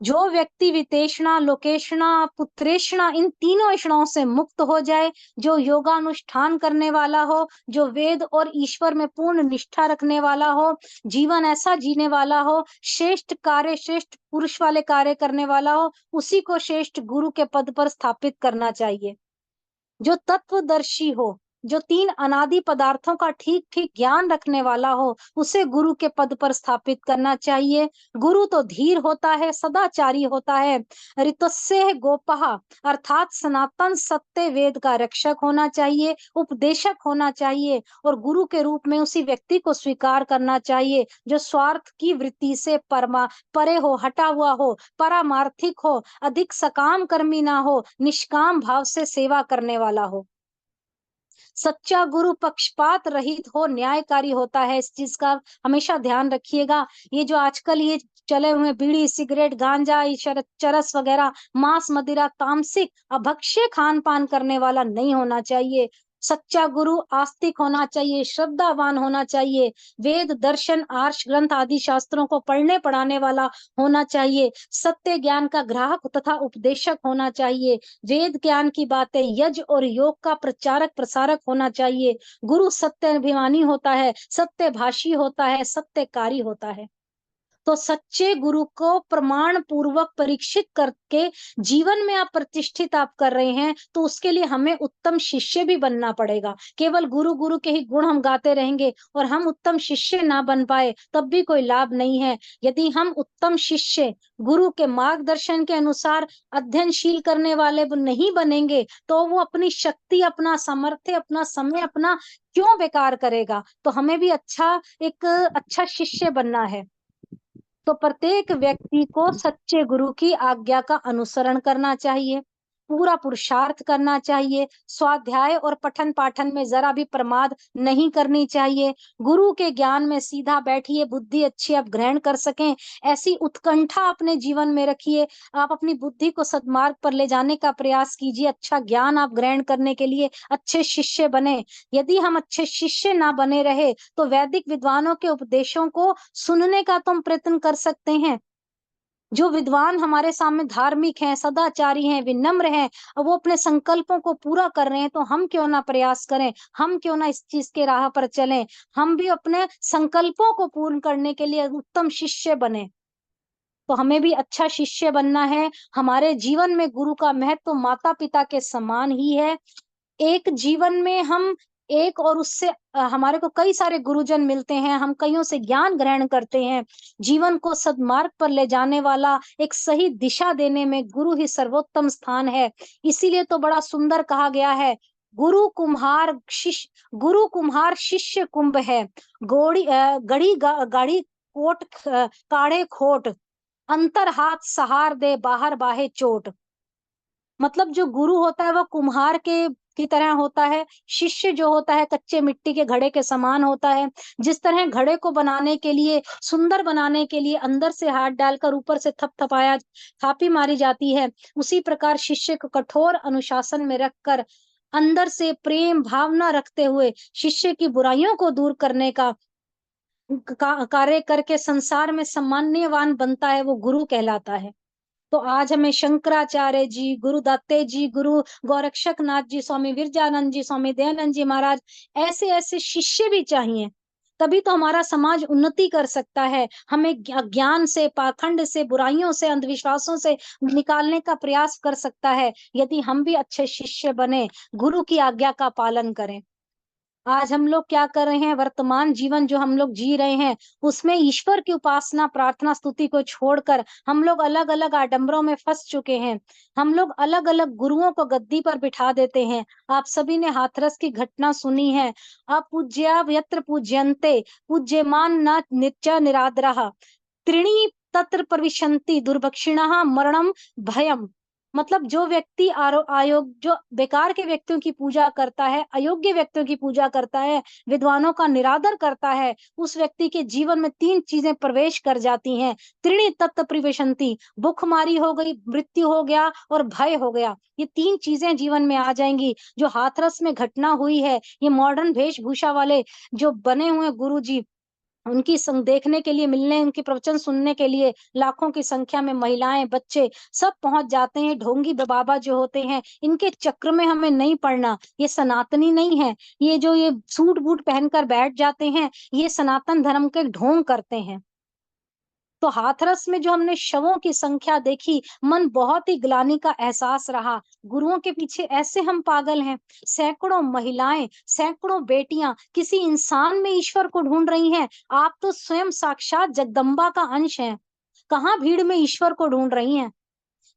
जो व्यक्ति वितेषणा, लोकेशणा, पुत्रेषणा इन तीनों ऐषणाओं से मुक्त हो जाए, जो योगानुष्ठान करने वाला हो, जो वेद और ईश्वर में पूर्ण निष्ठा रखने वाला हो, जीवन ऐसा जीने वाला हो, श्रेष्ठ कार्य, श्रेष्ठ पुरुष वाले कार्य करने वाला हो, उसी को श्रेष्ठ गुरु के पद पर स्थापित करना चाहिए। जो तत्वदर्शी हो, जो तीन अनादि पदार्थों का ठीक ठीक ज्ञान रखने वाला हो, उसे गुरु के पद पर स्थापित करना चाहिए। गुरु तो धीर होता है, सदाचारी होता है, ऋतस्य गोपः अर्थात सनातन सत्य वेद का रक्षक होना चाहिए, उपदेशक होना चाहिए और गुरु के रूप में उसी व्यक्ति को स्वीकार करना चाहिए जो स्वार्थ की वृत्ति से परे हो, हटा हुआ हो, पारमार्थिक हो, अधिक सकाम कर्मी ना हो, निष्काम भाव से सेवा करने वाला हो। सच्चा गुरु पक्षपात रहित हो, न्यायकारी होता है। इस चीज का हमेशा ध्यान रखिएगा। ये जो आजकल ये चले हुए बीड़ी, सिगरेट, गांजा, चरस वगैरह, मांस, मदिरा, तामसिक अभक्ष्य खान पान करने वाला नहीं होना चाहिए। सच्चा गुरु आस्तिक होना चाहिए, श्रद्धावान होना चाहिए, वेद, दर्शन, आर्ष ग्रंथ आदि शास्त्रों को पढ़ने पढ़ाने वाला होना चाहिए, सत्य ज्ञान का ग्राहक तथा उपदेशक होना चाहिए, वेद ज्ञान की बातें, यज्ञ और योग का प्रचारक प्रसारक होना चाहिए। गुरु सत्याभिमानी होता है, सत्यभाषी होता है, सत्यकारी होता है। तो सच्चे गुरु को प्रमाण पूर्वक परीक्षित करके जीवन में आप प्रतिष्ठित आप कर रहे हैं तो उसके लिए हमें उत्तम शिष्य भी बनना पड़ेगा। केवल गुरु गुरु के ही गुण हम गाते रहेंगे और हम उत्तम शिष्य ना बन पाए तब भी कोई लाभ नहीं है। यदि हम उत्तम शिष्य गुरु के मार्गदर्शन के अनुसार अध्ययनशील करने वाले नहीं बनेंगे तो वो अपनी शक्ति, अपना सामर्थ्य, अपना समय, अपना क्यों बेकार करेगा। तो हमें भी एक अच्छा शिष्य बनना है। तो प्रत्येक व्यक्ति को सच्चे गुरु की आज्ञा का अनुसरण करना चाहिए, पूरा पुरुषार्थ करना चाहिए, स्वाध्याय और पठन पाठन में जरा भी प्रमाद नहीं करनी चाहिए। गुरु के ज्ञान में सीधा बैठिए, बुद्धि अच्छी आप ग्रहण कर सकें ऐसी उत्कंठा अपने जीवन में रखिए। आप अपनी बुद्धि को सद्मार्ग पर ले जाने का प्रयास कीजिए, अच्छा ज्ञान आप ग्रहण करने के लिए अच्छे शिष्य बने। यदि हम अच्छे शिष्य ना बने रहे तो वैदिक विद्वानों के उपदेशों को सुनने का तो हम प्रयत्न कर सकते हैं। जो विद्वान हमारे सामने धार्मिक हैं, सदाचारी हैं, विनम्र हैं, वो अपने संकल्पों को पूरा कर रहे हैं तो हम क्यों ना प्रयास करें, हम क्यों ना इस चीज के राह पर चलें, हम भी अपने संकल्पों को पूर्ण करने के लिए उत्तम शिष्य बने। तो हमें भी अच्छा शिष्य बनना है। हमारे जीवन में गुरु का महत्व माता पिता के समान ही है। एक जीवन में हम एक और उससे हमारे को कई सारे गुरुजन मिलते हैं, हम कईयों से ज्ञान ग्रहण करते हैं। जीवन को सद्मार्ग पर ले जाने वाला, एक सही दिशा देने में गुरु ही सर्वोत्तम स्थान है। इसीलिए तो बड़ा सुंदर कहा गया है, गुरु कुम्हार शिष्य कुंभ है, गाड़ी कोट काढ़े खोट, अंतर हाथ सहार दे बाहर बाहे चोट। मतलब जो गुरु होता है वो कुम्हार की तरह होता है, शिष्य जो होता है कच्चे मिट्टी के घड़े के समान होता है। जिस तरह घड़े को बनाने के लिए, सुंदर बनाने के लिए अंदर से हाथ डालकर ऊपर से थापी मारी जाती है, उसी प्रकार शिष्य को कठोर अनुशासन में रखकर अंदर से प्रेम भावना रखते हुए शिष्य की बुराइयों को दूर करने का कार्य करके संसार में सम्मान्यवान बनता है, वो गुरु कहलाता है। तो आज हमें शंकराचार्य जी, गुरु दत्ते जी, गुरु गोरक्षक नाथ जी, स्वामी विरजानंद जी, स्वामी दयानंद जी महाराज, ऐसे ऐसे शिष्य भी चाहिए, तभी तो हमारा समाज उन्नति कर सकता है। हमें ज्ञान से, पाखंड से, बुराइयों से, अंधविश्वासों से निकालने का प्रयास कर सकता है यदि हम भी अच्छे शिष्य बने, गुरु की आज्ञा का पालन करें। आज हम लोग क्या कर रहे हैं, वर्तमान जीवन जो हम लोग जी रहे हैं उसमें ईश्वर की उपासना, प्रार्थना, स्तुति को छोड़कर हम लोग अलग अलग आडंबरों में फंस चुके हैं। हम लोग अलग अलग गुरुओं को गद्दी पर बिठा देते हैं। आप सभी ने हाथरस की घटना सुनी है। अपूज्या यत्र पूज्यन्ते पूज्यमान न नित्य निरादरः त्रीणि तत्र प्रविशन्ति दुर्भक्षिणः मरणम भयम। मतलब जो व्यक्ति जो बेकार के व्यक्तियों की पूजा करता है, अयोग्य व्यक्तियों की पूजा करता है, विद्वानों का निरादर करता है, उस व्यक्ति के जीवन में 3 चीजें प्रवेश कर जाती हैं। त्रीणि तत्त प्रविशन्ति, भूखमारी हो गई, मृत्यु हो गया और भय हो गया। ये 3 चीजें जीवन में आ जाएंगी। जो हाथरस में घटना हुई है, ये मॉडर्न वेशभूषा वाले जो बने हुए गुरुजी, उनकी संग देखने के लिए, मिलने, उनके प्रवचन सुनने के लिए लाखों की संख्या में महिलाएं, बच्चे सब पहुंच जाते हैं। ढोंगी बाबा जो होते हैं, इनके चक्र में हमें नहीं पड़ना। ये सनातनी नहीं है। ये जो ये सूट बूट पहनकर बैठ जाते हैं, ये सनातन धर्म के ढोंग करते हैं। तो हाथरस में जो हमने शवों की संख्या देखी, मन बहुत ही ग्लानि का एहसास रहा। गुरुओं के पीछे ऐसे हम पागल हैं। सैकड़ों महिलाएं, सैकड़ों बेटियां किसी इंसान में ईश्वर को ढूंढ रही हैं। आप तो स्वयं साक्षात जगदम्बा का अंश हैं। कहाँ भीड़ में ईश्वर को ढूंढ रही हैं?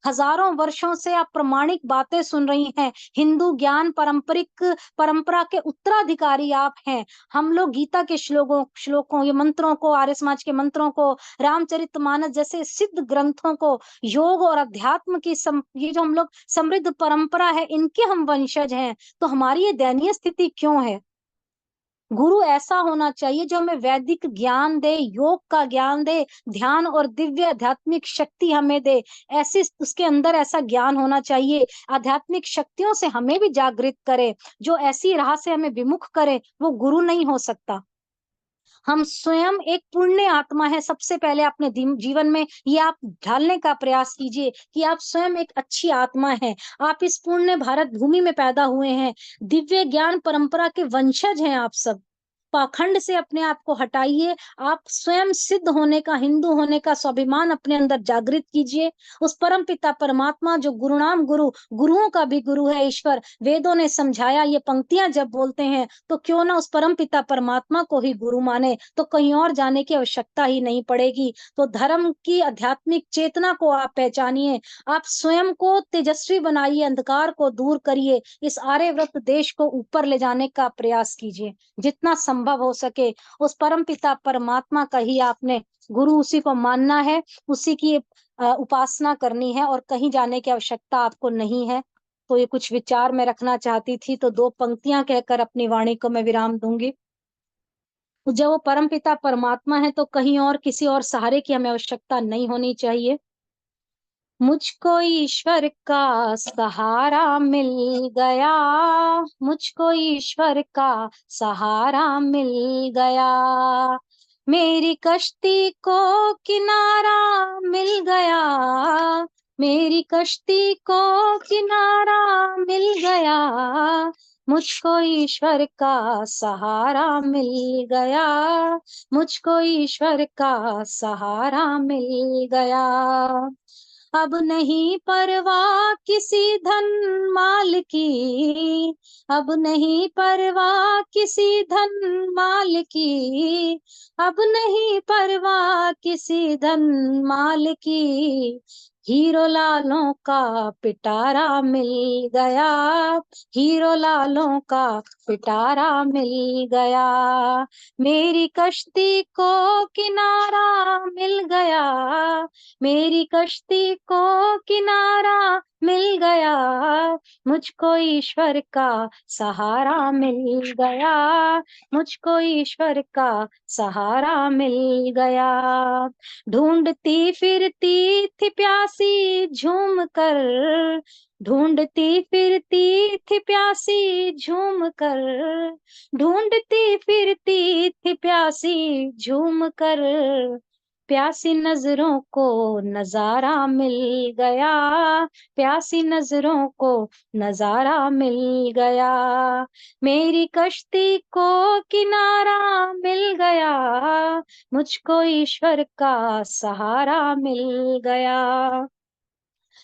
हजारों वर्षों से आप प्रमाणिक बातें सुन रही हैं। हिंदू ज्ञान परंपरा के उत्तराधिकारी आप हैं। हम लोग गीता के श्लोकों, ये मंत्रों को, आर्य समाज के मंत्रों को, रामचरितमानस जैसे सिद्ध ग्रंथों को, योग और अध्यात्म की ये जो हम लोग समृद्ध परंपरा है, इनके हम वंशज हैं। तो हमारी ये दयनीय स्थिति क्यों है? गुरु ऐसा होना चाहिए जो हमें वैदिक ज्ञान दे, योग का ज्ञान दे, ध्यान और दिव्य आध्यात्मिक शक्ति हमें दे। ऐसी उसके अंदर ऐसा ज्ञान होना चाहिए, आध्यात्मिक शक्तियों से हमें भी जागृत करे। जो ऐसी राह से हमें विमुख करे, वो गुरु नहीं हो सकता। हम स्वयं एक पुण्य आत्मा है। सबसे पहले अपने जीवन में ये आप ढालने का प्रयास कीजिए कि आप स्वयं एक अच्छी आत्मा है। आप इस पुण्य भारत भूमि में पैदा हुए हैं। दिव्य ज्ञान परंपरा के वंशज हैं आप सब। पाखंड से अपने आप को हटाइए। आप स्वयं सिद्ध होने का, हिंदू होने का स्वाभिमान अपने अंदर जागृत कीजिए। उस परम पिता परमात्मा जो गुरुनाम गुरु, गुरुओं का भी गुरु है ईश्वर, वेदों ने समझाया। ये पंक्तियां जब बोलते हैं तो क्यों ना उस परम पिता परमात्मा को ही गुरु माने, तो कहीं और जाने की आवश्यकता ही नहीं पड़ेगी। तो धर्म की आध्यात्मिक चेतना को आप पहचानिए। आप स्वयं को तेजस्वी बनाइए, अंधकार को दूर करिए। इस आर्यव्रत देश को ऊपर ले जाने का प्रयास कीजिए जितना संभव हो सके। उस परम पिता परमात्मा का ही आपने गुरु, उसी को मानना है, उसी की उपासना करनी है और कहीं जाने की आवश्यकता आपको नहीं है। तो ये कुछ विचार मैं रखना चाहती थी, तो 2 पंक्तियां कहकर अपनी वाणी को मैं विराम दूंगी। जब वो परम पिता परमात्मा है तो कहीं और किसी और सहारे की हमें आवश्यकता नहीं होनी चाहिए। मुझको ईश्वर का सहारा मिल गया, मुझको ईश्वर का सहारा मिल गया। मेरी कश्ती को किनारा मिल गया, मेरी कश्ती को किनारा मिल गया। मुझको ईश्वर का सहारा मिल गया, मुझको ईश्वर का सहारा मिल गया। अब नहीं परवाह किसी धन माल की, अब नहीं परवाह किसी धन माल की, अब नहीं परवाह किसी धन माल की। हीरो लालों का पिटारा मिल गया, हीरो लालों का पिटारा मिल गया। मेरी कश्ती को किनारा मिल गया, मेरी कश्ती को किनारा मिल गया। मुझको ईश्वर का सहारा मिल गया, मुझको ईश्वर का सहारा मिल गया। ढूंढती फिरती थी प्यासी झूम कर, ढूंढती फिरती थी प्यासी झूम कर, ढूंढती फिरती थी प्यासी झूम कर। प्यासी नजरों को नजारा मिल गया, प्यासी नजरों को नजारा मिल गया। मेरी कश्ती को किनारा मिल गया, मुझको ईश्वर का सहारा मिल गया।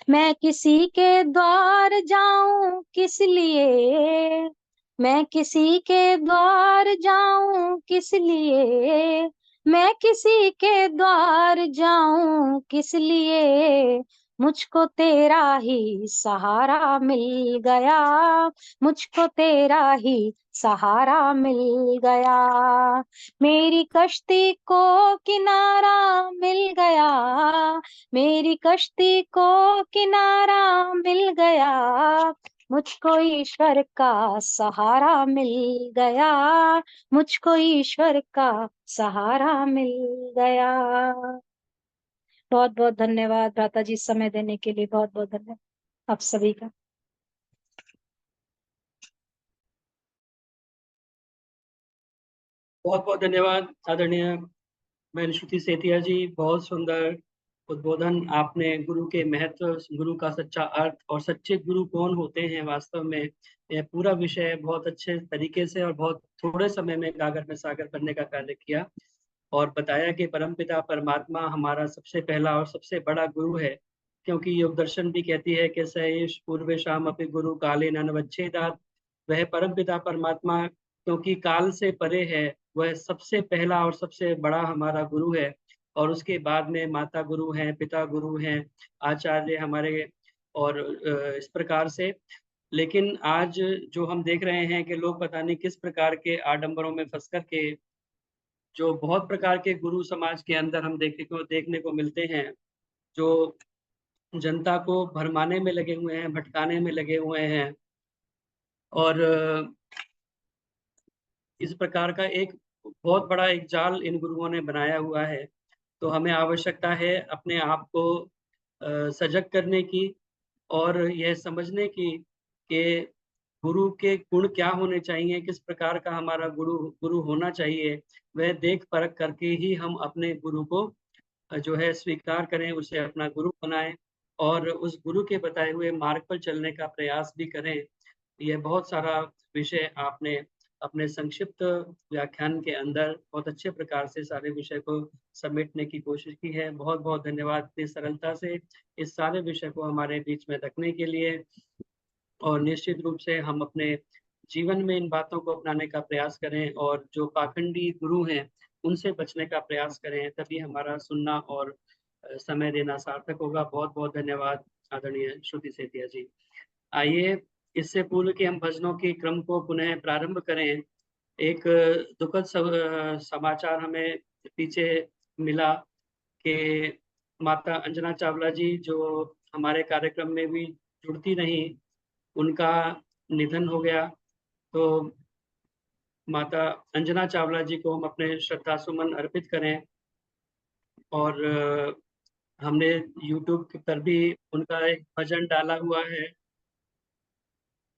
मैं किसी के द्वार जाऊं किस लिए, मैं किसी के द्वार जाऊं किस लिए, मैं किसी के द्वार जाऊं किस लिए। मुझको तेरा ही सहारा मिल गया, मुझको तेरा ही सहारा मिल गया। मेरी कश्ती को किनारा मिल गया, मेरी कश्ती को किनारा मिल गया, मुझको ईश्वर का सहारा मिल गया, मुझको ईश्वर का सहारा मिल गया। बहुत बहुत धन्यवाद भ्राता जी, समय देने के लिए बहुत बहुत धन्यवाद आप सभी का। बहुत बहुत धन्यवाद आदरणीय बहन श्रुति सेतिया जी। बहुत सुंदर उद्बोधन आपने गुरु के महत्व, गुरु का सच्चा अर्थ और सच्चे गुरु कौन होते हैं वास्तव में, यह पूरा विषय बहुत अच्छे तरीके से और बहुत थोड़े समय में गागर में सागर करने का कार्य किया और बताया कि परमपिता परमात्मा हमारा सबसे पहला और सबसे बड़ा गुरु है, क्योंकि योग दर्शन भी कहती है कि सएष पूर्वेशाम अपि गुरु काले नवच्छेदात्। वह परमपिता परमात्मा क्योंकि काल से परे है, वह सबसे पहला और सबसे बड़ा हमारा गुरु है। और उसके बाद में माता गुरु हैं, पिता गुरु हैं, आचार्य हमारे, और इस प्रकार से। लेकिन आज जो हम देख रहे हैं कि लोग पता नहीं किस प्रकार के आडंबरों में फंस कर के, जो बहुत प्रकार के गुरु समाज के अंदर हम देखने को मिलते हैं, जो जनता को भरमाने में लगे हुए हैं, भटकाने में लगे हुए हैं, और इस प्रकार का एक बहुत बड़ा एक जाल इन गुरुओं ने बनाया हुआ है। तो हमें आवश्यकता है अपने आप को सजग करने की और यह समझने की कि गुरु के गुण क्या होने चाहिए, किस प्रकार का हमारा गुरु गुरु होना चाहिए। वह देख परख करके ही हम अपने गुरु को जो है स्वीकार करें, उसे अपना गुरु बनाएं और उस गुरु के बताए हुए मार्ग पर चलने का प्रयास भी करें। यह बहुत सारा विषय आपने अपने संक्षिप्त व्याख्यान के अंदर बहुत अच्छे प्रकार से सारे विषय को समेटने की कोशिश की है। बहुत बहुत धन्यवाद इतनी सरलता से इस सारे विषय को हमारे बीच में रखने के लिए। और निश्चित रूप से हम अपने जीवन में इन बातों को अपनाने का प्रयास करें और जो पाखंडी गुरु हैं उनसे बचने का प्रयास करें, तभी हमारा सुनना और समय देना सार्थक होगा। बहुत बहुत धन्यवाद आदरणीय श्रुति सेतिया जी। आइए इससे पूर्व कि हम भजनों के क्रम को पुनः प्रारंभ करें, एक दुखद समाचार हमें पीछे मिला कि माता अंजना चावला जी जो हमारे कार्यक्रम में भी जुड़ती रहीं, उनका निधन हो गया। तो माता अंजना चावला जी को हम अपने श्रद्धा सुमन अर्पित करें। और हमने YouTube पर भी उनका एक भजन डाला हुआ है,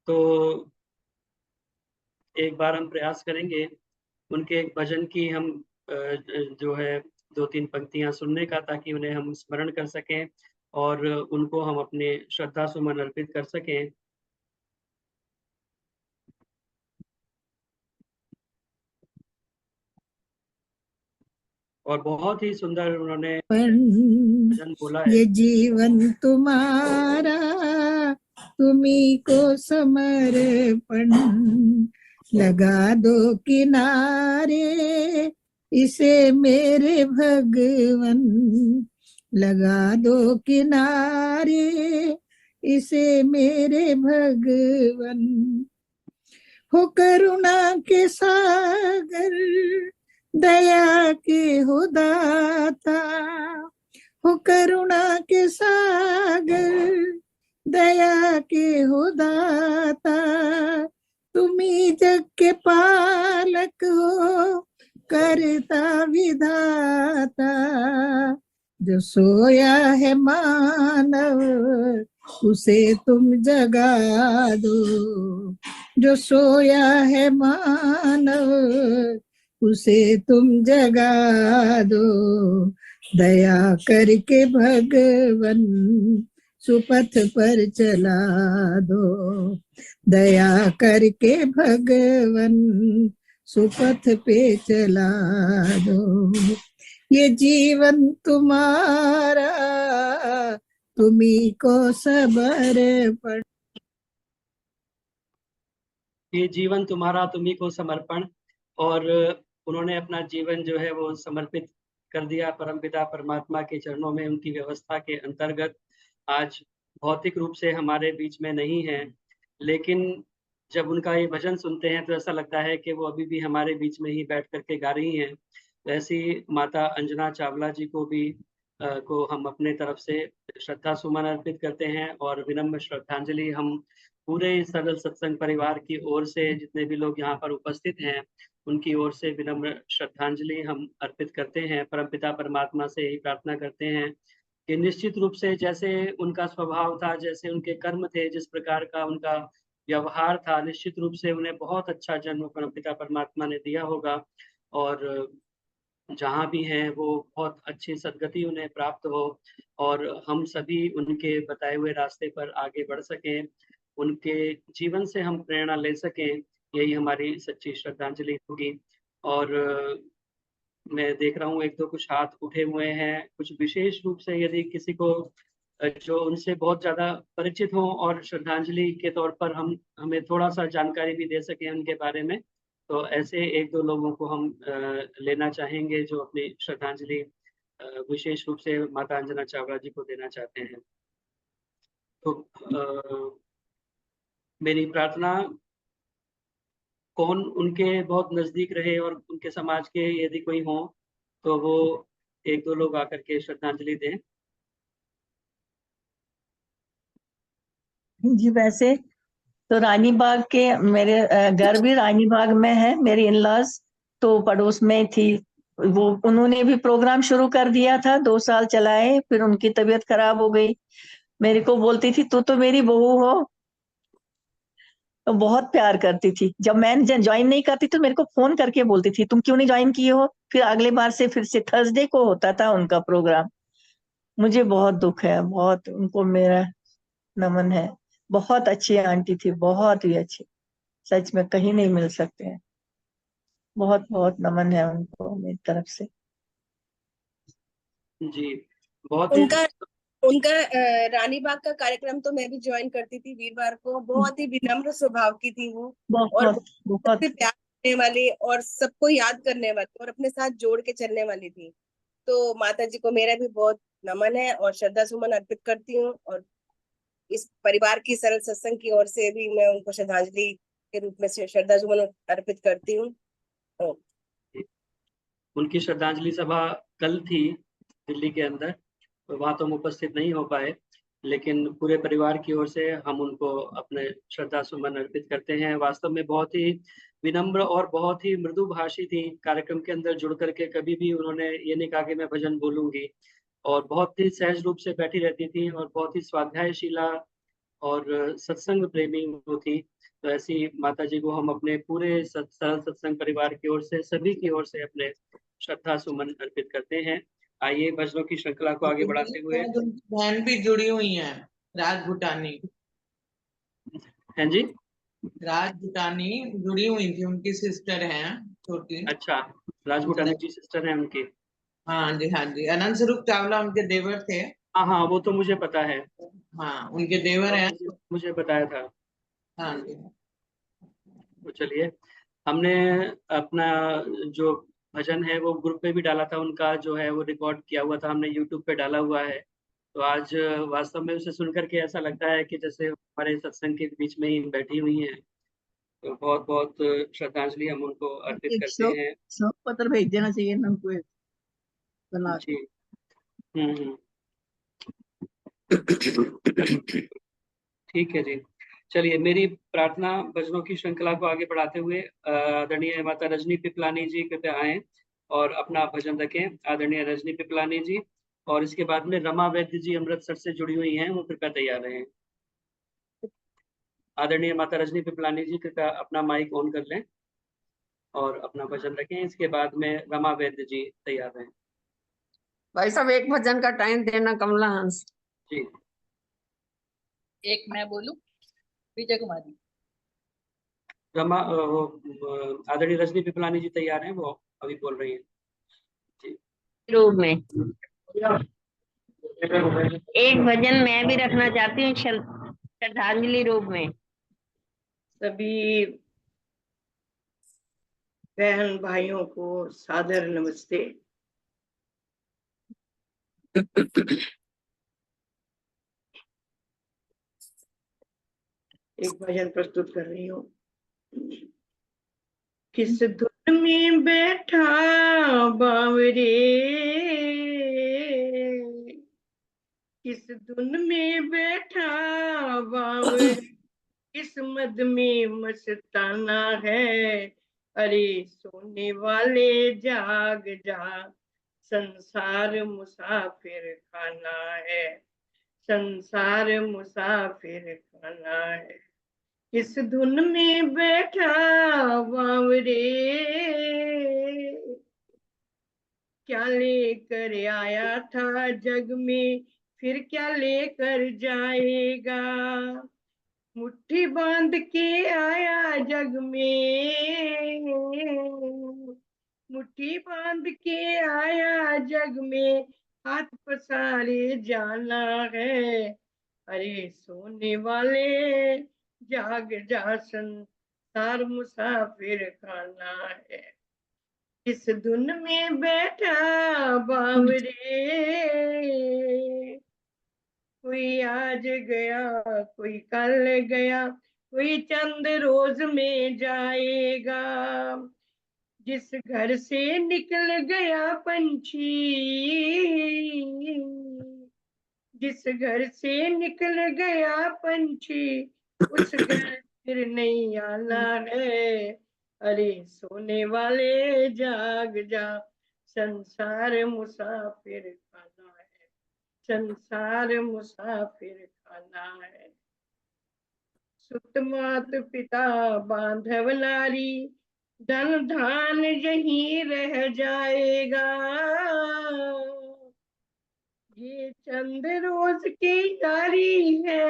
तो एक बार हम प्रयास करेंगे उनके एक भजन की हम जो है 2-3 पंक्तियां सुनने का, ताकि उन्हें हम स्मरण कर सकें और उनको हम अपने श्रद्धा सुमन अर्पित कर सकें। और बहुत ही सुंदर उन्होंने भजन बोला है। ये जीवन तुम्हारा तुम्ही को समर्पण, लगा दो किनारे इसे मेरे भगवन, लगा दो किनारे इसे मेरे भगवन। हो करुणा के सागर दया के हो दाता, हो करुणा के सागर दया के हो दाता, तुम्ही जग के पालक हो करता विधाता। जो सोया है मानव उसे तुम जगा दो, जो सोया है मानव उसे तुम जगा दो। दया करके भगवन सुपथ पर चला दो, दया करके भगवन सुपथ पे चला दो। ये जीवन तुम्हारा तुम्ही को समर्पण, ये जीवन तुम्हारा तुम्ही को समर्पण। और उन्होंने अपना जीवन जो है वो समर्पित कर दिया परमपिता परमात्मा के चरणों में, उनकी व्यवस्था के अंतर्गत। आज भौतिक रूप से हमारे बीच में नहीं है, लेकिन जब उनका ये भजन सुनते हैं तो ऐसा लगता है कि वो अभी भी हमारे बीच में ही बैठ करके गा रही हैं। वैसे ही माता अंजना चावला जी को भी को हम अपने तरफ से श्रद्धा सुमन अर्पित करते हैं और विनम्र श्रद्धांजलि हम पूरे सरल सत्संग परिवार की ओर से, जितने भी लोग यहाँ पर उपस्थित हैं, उनकी ओर से विनम्र श्रद्धांजलि हम अर्पित करते हैं। परमपिता परमात्मा से यही प्रार्थना करते हैं कि निश्चित रूप से जैसे उनका स्वभाव था, जैसे उनके कर्म थे, जिस प्रकार का उनका व्यवहार था, निश्चित रूप से उन्हें बहुत अच्छा जन्म परमपिता परमात्मा ने दिया होगा और जहाँ भी हैं वो बहुत अच्छी सद्गति उन्हें प्राप्त हो और हम सभी उनके बताए हुए रास्ते पर आगे बढ़ सकें, उनके जीवन से हम प्रेरणा ले सकें, यही हमारी सच्ची श्रद्धांजलि होगी। और मैं देख रहा हूँ एक दो कुछ हाथ उठे हुए हैं, कुछ विशेष रूप से यदि किसी को जो उनसे बहुत ज्यादा परिचित हो और श्रद्धांजलि के तौर पर हम हमें थोड़ा सा जानकारी भी दे सकें उनके बारे में, तो ऐसे एक दो लोगों को हम लेना चाहेंगे जो अपनी श्रद्धांजलि विशेष रूप से माता अंजना चावला जी को देना चाहते हैं। तो मेरी प्रार्थना, कौन उनके बहुत नजदीक रहे और उनके समाज के यदि कोई हो तो वो एक दो लोग आकर के श्रद्धांजलि दें। जी, वैसे तो रानी बाग के मेरे घर भी रानी बाग में है, मेरी इन-लॉज तो पड़ोस में थी। वो उन्होंने भी प्रोग्राम शुरू कर दिया था, 2 साल चलाए, फिर उनकी तबीयत खराब हो गई। मेरे को बोलती थी तू तो मेरी बहू हो, तो बहुत प्यार करती थी। जब मैं ज्वाइन नहीं करती तो मेरे को फोन करके बोलती थी तुम क्यों नहीं ज्वाइन किए हो। फिर अगले बार से फिर से थर्सडे को होता था उनका प्रोग्राम। मुझे बहुत दुख है, बहुत उनको मेरा नमन है। बहुत अच्छी आंटी थी, बहुत ही अच्छी, सच में कहीं नहीं मिल सकते हैं। बहुत बहुत नमन है उनको मेरी तरफ से। जी, बहुत ही उनका उनका रानी बाग का कार्यक्रम तो मैं भी ज्वाइन करती थी वीरवार को। बहुत ही विनम्र स्वभाव की थी वो, और बहुत बहुत सबसे प्यार करने वाली और सबको याद करने वाली और अपने साथ जोड़ के चलने वाली थी। तो माता जी को मेरा भी बहुत नमन है और श्रद्धा सुमन अर्पित करती हूँ, और इस परिवार की सरल सत्संग की ओर से भी मैं उनको श्रद्धांजलि के रूप में श्रद्धा सुमन अर्पित करती हूँ। उनकी श्रद्धांजलि सभा कल थी दिल्ली के अंदर, तो वहाँ तो हम उपस्थित नहीं हो पाए, लेकिन पूरे परिवार की ओर से हम उनको अपने श्रद्धा सुमन अर्पित करते हैं। वास्तव में बहुत ही विनम्र और बहुत ही मृदु भाषी थी। कार्यक्रम के अंदर जुड़ करके कभी भी उन्होंने ये नहीं कहा कि मैं भजन बोलूंगी, और बहुत ही सहज रूप से बैठी रहती थी और बहुत ही स्वाध्यायशीला और सत्संग प्रेमी वो थी। तो ऐसी माता जी को हम अपने पूरे सरल सत्संग परिवार की ओर से, सभी की ओर से अपने श्रद्धा सुमन अर्पित करते हैं। आइए भजनों की श्रृंखला को आगे बढ़ाते हुए। बहन भी जुड़ी हुई हैं, राज भूटानी। हैं जी, राज भूटानी जुड़ी हुई थी, उनकी सिस्टर हैं छोटी। अच्छा, राज भूटानी जी सिस्टर हैं उनकी। हाँ जी, हाँ जी। अनंत स्वरूप चावला उनके देवर थे। हाँ हाँ, वो तो मुझे पता है। हाँ, उनके देवर हैं। मुझे बताया था। हाँ जी। तो चलिए, हमने अपना जो भजन है वो ग्रुप पे भी डाला था, उनका जो है वो रिकॉर्ड किया हुआ था, हमने यूट्यूब पे डाला हुआ है। तो आज वास्तव में उसे सुन करके ऐसा लगता है कि जैसे हमारे सत्संग के बीच में ही बैठी हुई हैं। तो बहुत बहुत श्रद्धांजलि हम उनको अर्पित एक करते हैं। शोक पत्र भेज देना चाहिए ना उनको बना के। जी, हम्म। ठीक है जी। चलिए, मेरी प्रार्थना भजनों की श्रृंखला को आगे बढ़ाते हुए आदरणीय माता रजनी पिपलानी जी कृपया आए और अपना भजन रखें। आदरणीय रजनी पिपलानी जी, और इसके बाद में रमा वैद्य जी अमृतसर से जुड़ी हुई हैं, वो कृपया तैयार रहें। आदरणीय माता रजनी पिपलानी जी कृपया अपना माइक ऑन कर लें और अपना भजन रखें। इसके बाद में रमा वैद्य जी तैयार रहें। भाई साहब, एक भजन का टाइम देना। कमला हंस जी, एक मैं बोलूं? विजय कुमारी। रमा आदरणीय रजनी पिपलानी जी तैयार हैं, वो अभी बोल रही हैं। जी, रूप में एक भजन मैं भी रखना चाहती हूँ श्रद्धांजलि रूप में। सभी बहन भाइयों को सादर नमस्ते। एक भजन प्रस्तुत कर रही हूँ। किस धुन में बैठा बावरे, किस धुन में बैठा बावरे, किस मद में मस्ताना है। अरे सोने वाले जाग जा, संसार मुसाफिर खाना है, संसार मुसाफिर खाना है। किस धुन में बैठा बावरे, क्या लेकर आया था जग में, फिर क्या लेकर जाएगा। मुट्ठी बांध के आया जग में, मुट्ठी बांध के आया जग में, हाथ पसारे जाना है। अरे सोने वाले जाग जा, संसार मुसाफिर खाना है। इस धुन में बैठा बावरे, कोई आज गया कोई कल गया, कोई चंद रोज में जाएगा। जिस घर से निकल गया पंछी, जिस घर से निकल गया पंछी, उस घर फिर नहीं आना है। अरे सोने वाले जाग जा, संसार मुसाफिर खाना है, संसार मुसाफिर खाना है। सुत मात पिता बांधव नारी, धन धान यहीं रह जाएगा। ये चंद रोज की यारी है,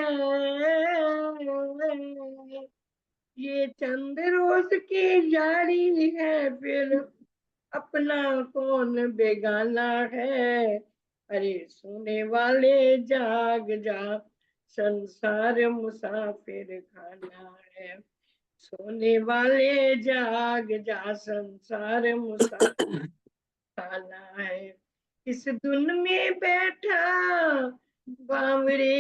ये चंद रोज की यारी है, फिर अपना कौन बेगाना है। अरे सोने वाले जाग जा, संसार मुसाफिर खाना है, सोने वाले जाग जा, संसार मुसाफिर खाना है। इस धुन में बैठा बावरे,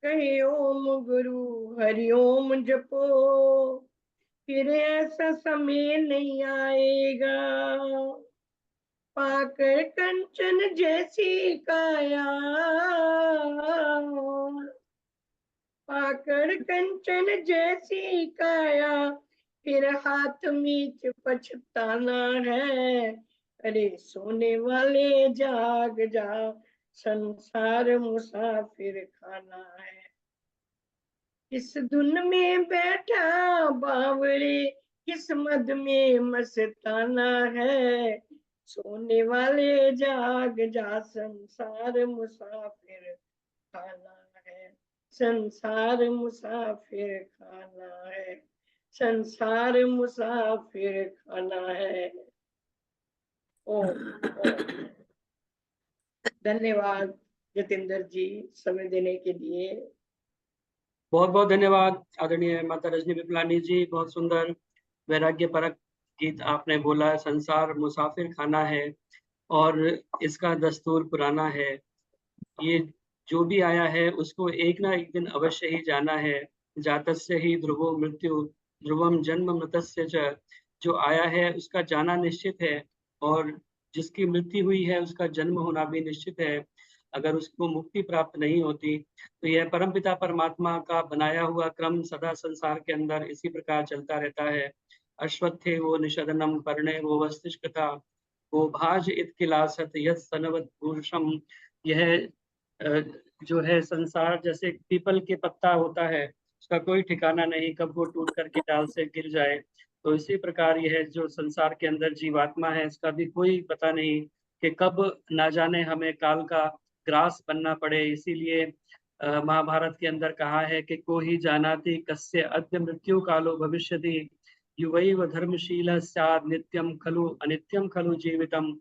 कहे ओम गुरु हरि ओम जपो, फिर ऐसा समय नहीं आएगा। पाकर कंचन जैसी काया, पाकर कंचन जैसी काया, फिर हाथ में पछताना है। अरे सोने वाले जाग जा, संसार मुसाफिर खाना है। किस धुन में बैठा बावरे, किस मद में मस्ताना है। सोने वाले जाग जा, संसार मुसाफिर खाना है, संसार मुसाफिर खाना है, संसार मुसाफिर खाना है। धन्यवाद जतिंदर जी समय देने के लिए। बहुत बहुत धन्यवाद आदरणीय माता रजनी पिपलानी जी। बहुत सुंदर वैराग्य परक गीत आपने बोला। संसार मुसाफिर खाना है और इसका दस्तूर पुराना है। ये जो भी आया है उसको एक ना एक दिन अवश्य ही जाना है। जातस्य ही ध्रुवो मृत्यु, ध्रुवम जन्म मृतस्य च। जो आया है उसका जाना निश्चित है और जिसकी मृत्यु हुई है उसका जन्म होना भी निश्चित है। अगर उसको मुक्ति प्राप्त नहीं होती तो यह परमपिता परमात्मा का बनाया हुआ क्रम सदा संसार के अंदर इसी प्रकार चलता रहता है। अश्वत्थे वो निषदनम पर्णे वो वस्तिष्कता वो भाज इत किलासत यत सनवत पुरुषम। यह जो है संसार जैसे पीपल के पत्ता होता है, उसका कोई ठिकाना नहीं, कब वो टूट करके डाल से गिर जाए। तो इसी प्रकार यह जो संसार के अंदर जीवात्मा है, इसका भी कोई पता नहीं कि कब ना जाने हमें काल का ग्रास बनना पड़े। इसीलिए महाभारत के अंदर कहा है कि को ही जानाति कस्य अद्य मृत्यु कालो भविष्यति, युवैव धर्मशील स्यात् नित्यम खलु अनित्यम खलु जीवितम।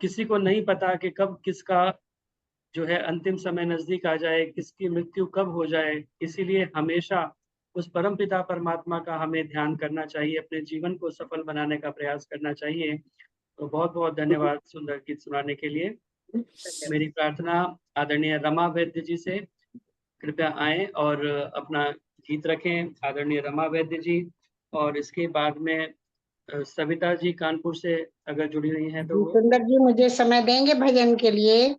किसी को नहीं पता कि कब किसका जो है अंतिम समय नजदीक आ जाए, किसकी मृत्यु कब हो जाए। इसीलिए हमेशा उस परम पिता परमात्मा का हमें ध्यान करना चाहिए, अपने जीवन को सफल बनाने का प्रयास करना चाहिए। तो बहुत बहुत धन्यवाद सुंदर गीत सुनाने के लिए। मेरी प्रार्थना आदरणीय रमा वैद्य जी से, कृपया आए और अपना गीत रखें, आदरणीय रमा वैद्य जी। और इसके बाद में सविता जी कानपुर से अगर जुड़ी हुई हैं तो वो। सुंदर जी मुझे समय देंगे भजन के लिए,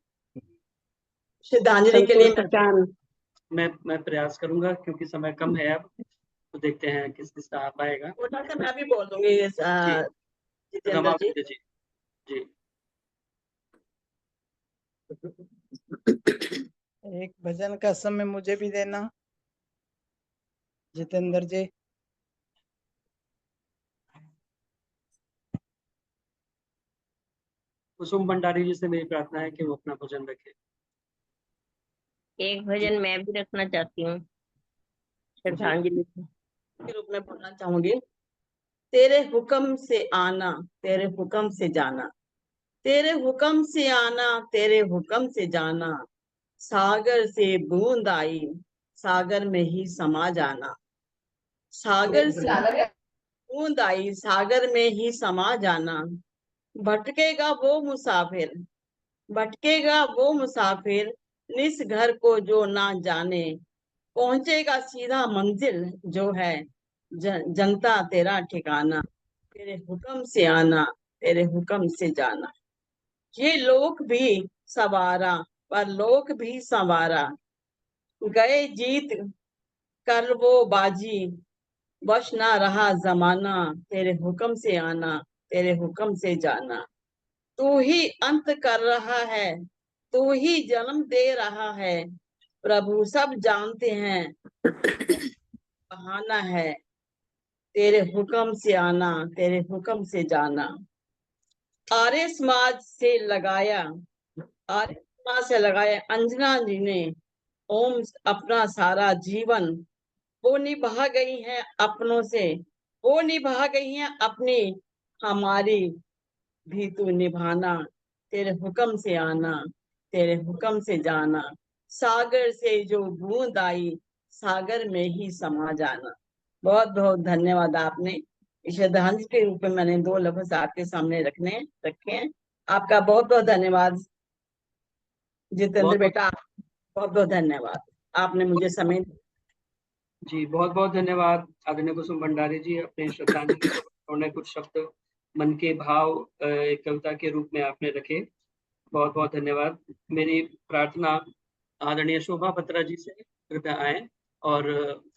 श्रद्धांजलि के लिए मैं प्रयास करूंगा, क्योंकि समय कम है अब, तो देखते हैं किस किसका आ पाएगा। मैं भी बोल दूंगी जितेंद्र रमा जी। वैद्य जी जी। एक भजन का समय मुझे भी देना जितेंद्र जी। कुसुम भंडारी जी से मेरी प्रार्थना है कि वो अपना भजन रखें। एक भजन मैं भी रखना चाहती हूँ श्रद्धांजलि के रूप में बोलना चाहूंगी। तेरे हुक्म से आना, तेरे हुक्म से जाना, तेरे हुक्म से आना, तेरे हुक्म से जाना, सागर से बूंद आई, सागर में ही समा जाना, सागर से बूंद आई, सागर में ही समा जाना, भटकेगा वो मुसाफिर, भटकेगा वो मुसाफिर, निस घर को जो ना जाने, पहुंचेगा सीधा मंजिल जो है जनता तेरा ठिकाना, तेरे हुक्म से आना, तेरे हुक्म से जाना। ये लोक भी सवारा, पर लोक भी संवारा, गए जीत कर वो बाजी, वश ना रहा जमाना, तेरे हुक्म से आना, तेरे हुक्म से जाना। तू ही अंत कर रहा है, तू ही जन्म दे रहा है, प्रभु सब जानते हैं बहाना है, तेरे हुक्म से आना, तेरे हुक्म से जाना। आर्य समाज से लगाया, आर्य समाज से लगाया अंजना जी ने ओम अपना सारा जीवन, वो निभा गई है अपनों से, वो निभा गई है अपनी, हमारी भी तू निभाना, तेरे हुक्म से आना, तेरे हुक्म से जाना, सागर से जो बूंद आई, सागर में ही समा जाना। बहुत बहुत धन्यवाद। आपने श्रद्धांजलि के रूप में मैंने 2 लफ्ज आपके सामने रखे हैं। आपका बहुत बहुत धन्यवाद जितेंद्र बेटा, बहुत बहुत धन्यवाद, आपने मुझे समय जी। बहुत बहुत धन्यवाद आदरणीय कुसुम भंडारी जी, अपने श्रद्धांजलि उन्होंने कुछ शब्द मन के भाव एक कविता के रूप में आपने रखे। बहुत बहुत धन्यवाद। मेरी प्रार्थना आदरणीय शोभा बत्रा जी से, कृपया आए और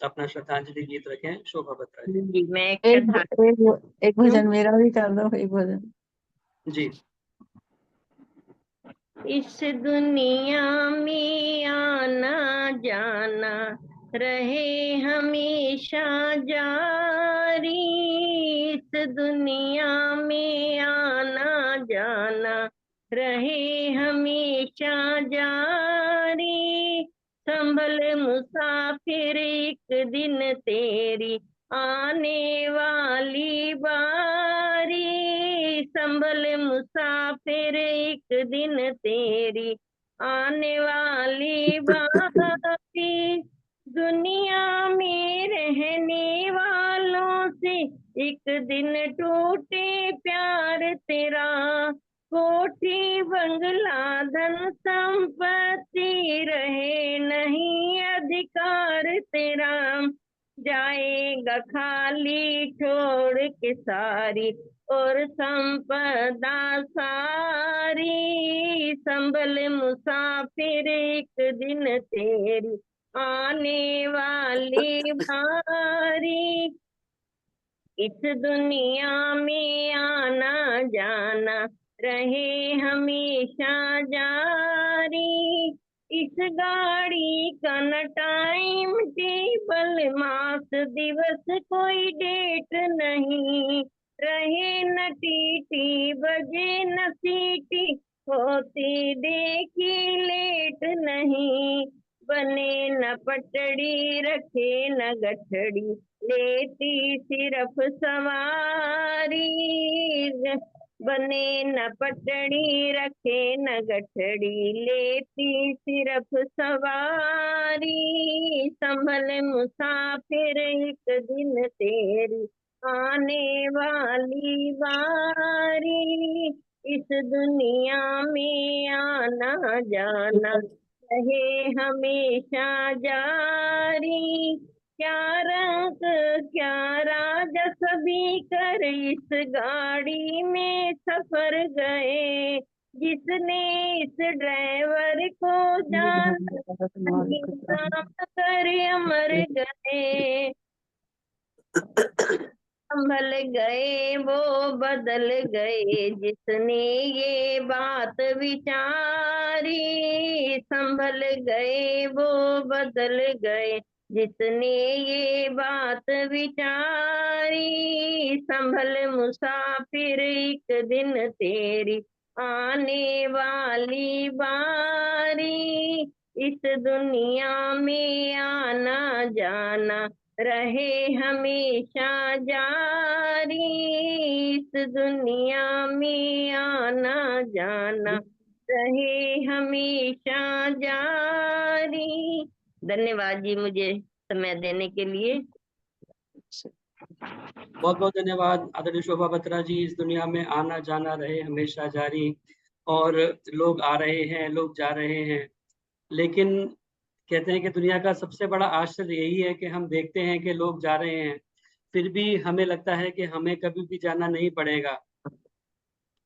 अपना श्रद्धांजलि गीत रखें। शोभा बत्रा जी। मैं एक भजन मेरा भी कर दो, एक भजन जी। इस दुनिया में आना जाना रहे हमेशा जारी, इस दुनिया में आना जाना रहे हमेशा जारी, संभल मुसाफिर एक दिन तेरी आने वाली बारी, संभल मुसाफिर एक दिन तेरी आने वाली बारी, दुनिया में रहने वालों से एक दिन टूटे प्यार तेरा, कोठी बंगला धन संपत्ति रहे नहीं अधिकार तेरा, जाएगा खाली छोड़ के सारी और संपदा सारी, संभल मुसाफिर एक दिन तेरी आने वाली बारी, इस दुनिया में आना जाना रहे हमेशा जारी, इस गाड़ी का न टाइम टेबल मास दिवस कोई डेट नहीं, रहे न टीटी बजे न सीटी, होती देखी लेट नहीं, बने न पटड़ी रखे न गठड़ी, लेती सिर्फ सवारी, बने न पटड़ी रखे न गठड़ी, लेती सिर्फ सवारी, संभल मुसाफिर एक दिन तेरी आने वाली बारी, इस दुनिया में आना जाना रहे हमेशा जारी। क्या रंग क्या राज सभी कर इस गाड़ी में सफर गए। जिसने इस ड्राइवर को जाना नाम कर अमर गए। संभल गए वो बदल गए जिसने ये बात विचारी। संभल गए वो बदल गए जिसने ये बात विचारी। संभल मुसाफिर एक दिन तेरी आने वाली बारी। इस दुनिया में आना जाना रहे हमेशा जारी। इस दुनिया में आना जाना रहे हमेशा जारी। धन्यवाद जी मुझे समय देने के लिए। बहुत बहुत धन्यवाद आदरणीय शोभा बत्रा जी। इस दुनिया में आना जाना रहे हमेशा जारी। और लोग आ रहे हैं, लोग जा रहे हैं, लेकिन कहते हैं कि दुनिया का सबसे बड़ा आश्चर्य यही है कि हम देखते हैं कि लोग जा रहे हैं, फिर भी हमें लगता है कि हमें कभी भी जाना नहीं पड़ेगा।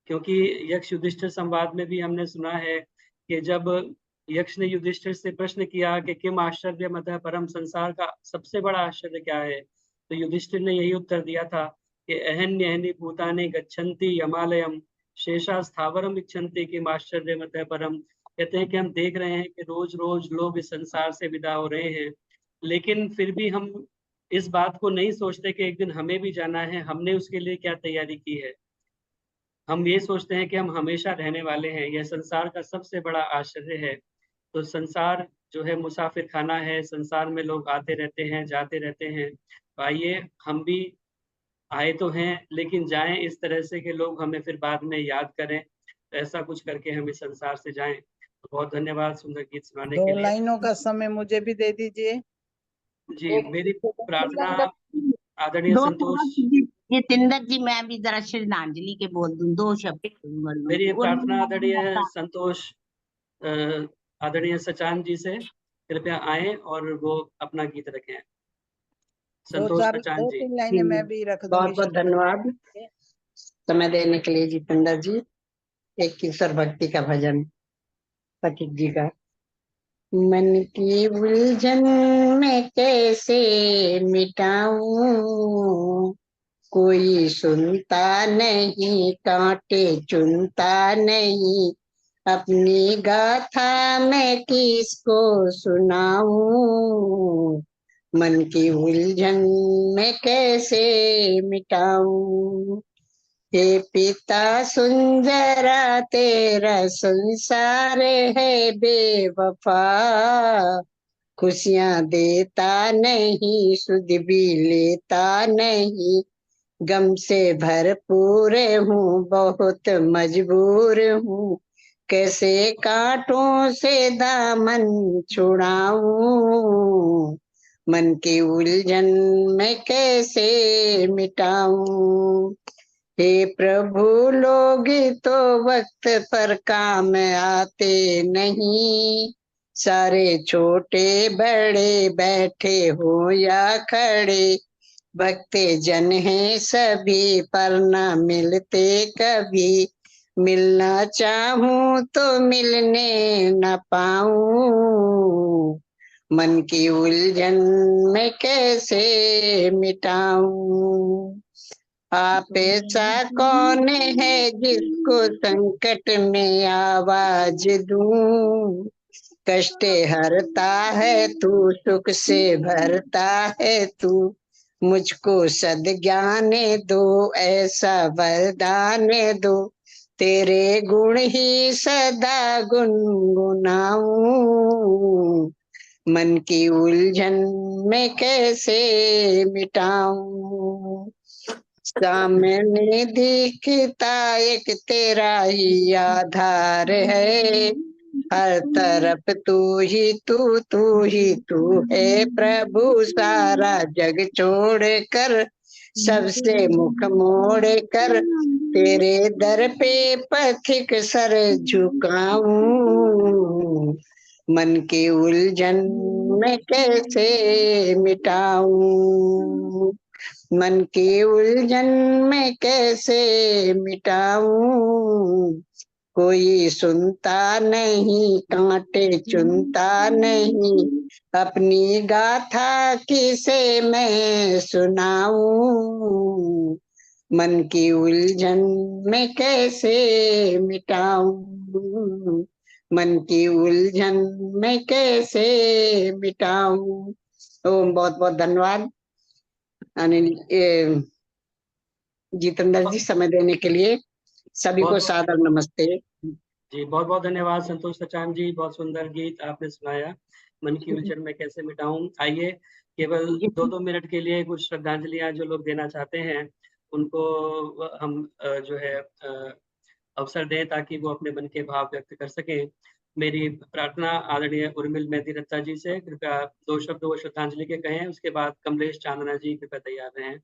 क्योंकि यक्ष युधिष्ठिर संवाद में भी हमने सुना है कि जब यक्ष ने युधिष्ठिर से प्रश्न किया कि किम आश्चर्य मतः परम, संसार का सबसे बड़ा आश्चर्य क्या है, तो युधिष्ठिर ने यही उत्तर दिया था कि अहन्यहनि भूतानि गच्छन्ति यमालयम शेषा स्थावरम इच्छन्ति किम आश्चर्य मतः परम। कहते हैं कि हम देख रहे हैं कि रोज रोज लोग इस संसार से विदा हो रहे हैं, लेकिन फिर भी हम इस बात को नहीं सोचते कि एक दिन हमें भी जाना है, हमने उसके लिए क्या तैयारी की है। हम ये सोचते हैं कि हम हमेशा रहने वाले हैं। यह संसार का सबसे बड़ा आश्चर्य है। तो संसार जो है मुसाफिर खाना है, संसार में लोग आते रहते हैं, जाते रहते हैं। तो आइए हम भी आए तो हैं, लेकिन जाएं इस तरह से कि लोग हमें फिर बाद में याद करें। ऐसा कुछ करके हम इस संसार से जाएं। तो बहुत धन्यवाद सुंदर गीत सुनाने के दो लिए। लाइनों का समय मुझे भी दे दीजिए। जी, मेरी प्रार्थना आदरणीय दो संतोष, जितेंद्र जी, मैं भी जरा श्रद्धांजलि के बोल दूं, 2 शब्द। मेरी प्रार्थना आदरणीय संतोष आदरणीय सचान जी से कृपया आए और वो अपना गीत रखें। संतोष सचान जी। 2-3 लाइनें मैं भी रख बहुत दूंगी। बहुत धन्यवाद समय देने के लिए जितेंद्र जी। एक ईश्वर भक्ति का भजन पथिक जी का। मन की उलझन मैं कैसे मिटाऊं, कोई सुनता नहीं, कांटे चुनता नहीं, अपनी गाथा मैं किसको सुनाऊं, मन की उलझन मैं कैसे मिटाऊं। हे पिता सुन जरा तेरा संसार है बेवफा, खुशियां देता नहीं, सुध भी लेता नहीं, गम से भरपूर हूँ, बहुत मजबूर हूँ, कैसे कांटों से दामन छुड़ाऊं, मन की उलझन मैं कैसे मिटाऊं। हे प्रभु लोग तो वक्त पर काम आते नहीं, सारे छोटे बड़े बैठे हो या खड़े, भक्ते जन हैं सभी पर न मिलते कभी, मिलना चाहूं तो मिलने न पाऊं, मन की उलझन मैं कैसे मिटाऊं। आप ऐसा कौन है जिसको संकट में आवाज दूं, कष्ट हरता है तू, सुख से भरता है तू, मुझको सद्ज्ञान दो, ऐसा वरदान दो, तेरे गुण ही सदा गुनगुनाऊं, मन की उलझन मैं कैसे मिटाऊं। सामने दिखता एक तेरा ही आधार है, हर तरफ तू ही तू ही तू है प्रभु, सारा जग छोड़ कर सबसे मुख मोड़ कर तेरे दर पे पथिक सर झुकाऊं। मन की उलझन मैं कैसे मिटाऊं। मन की उलझन मैं कैसे मिटाऊं। कोई सुनता नहीं, कांटे चुनता नहीं, अपनी गाथा किसे मैं सुनाऊं। मन की उलझन मैं कैसे मिटाऊं। मन की उलझन मैं कैसे मिटाऊं। ओम, बहुत बहुत धन्यवाद अनिल जितेंद्र जी, समय देने के लिए। सभी को सादर नमस्ते। जी, बहुत बहुत धन्यवाद संतोष सचान जी, बहुत सुंदर गीत आपने सुनाया। मन की उलझन में कैसे मिटाऊं। आइए केवल 2-2 मिनट के लिए कुछ श्रद्धांजलियां जो लोग देना चाहते हैं उनको हम जो है अवसर दें ताकि वो अपने मन के भाव व्यक्त कर सकें। मेरी प्रार्थना आदरणीय उर्मिल मेहदी रत्ता जी से, कृपया 2 शब्द वो श्रद्धांजलि के कहें। उसके बाद कमलेश चांदना जी कृपया तैयार रहें।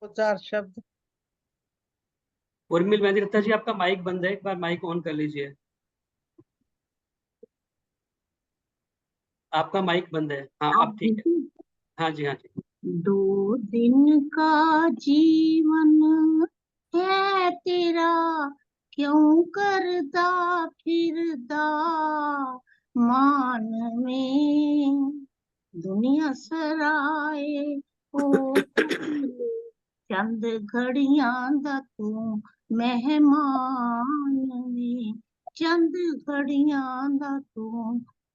तो 4 शब्द। उर्मिल मेहदी रत्ता जी, आपका माइक बंद है, एक बार माइक ऑन कर लीजिए। आपका माइक बंद है। हाँ, अब ठीक है। हाँ जी, हाँ जी। 2 दिन का जीवन है तेरा, क्यों करदा फिरदा मान में। दुनिया सराए ओ चंद घड़ियां दा तू मेहमान में। चंद घड़ियां दा तू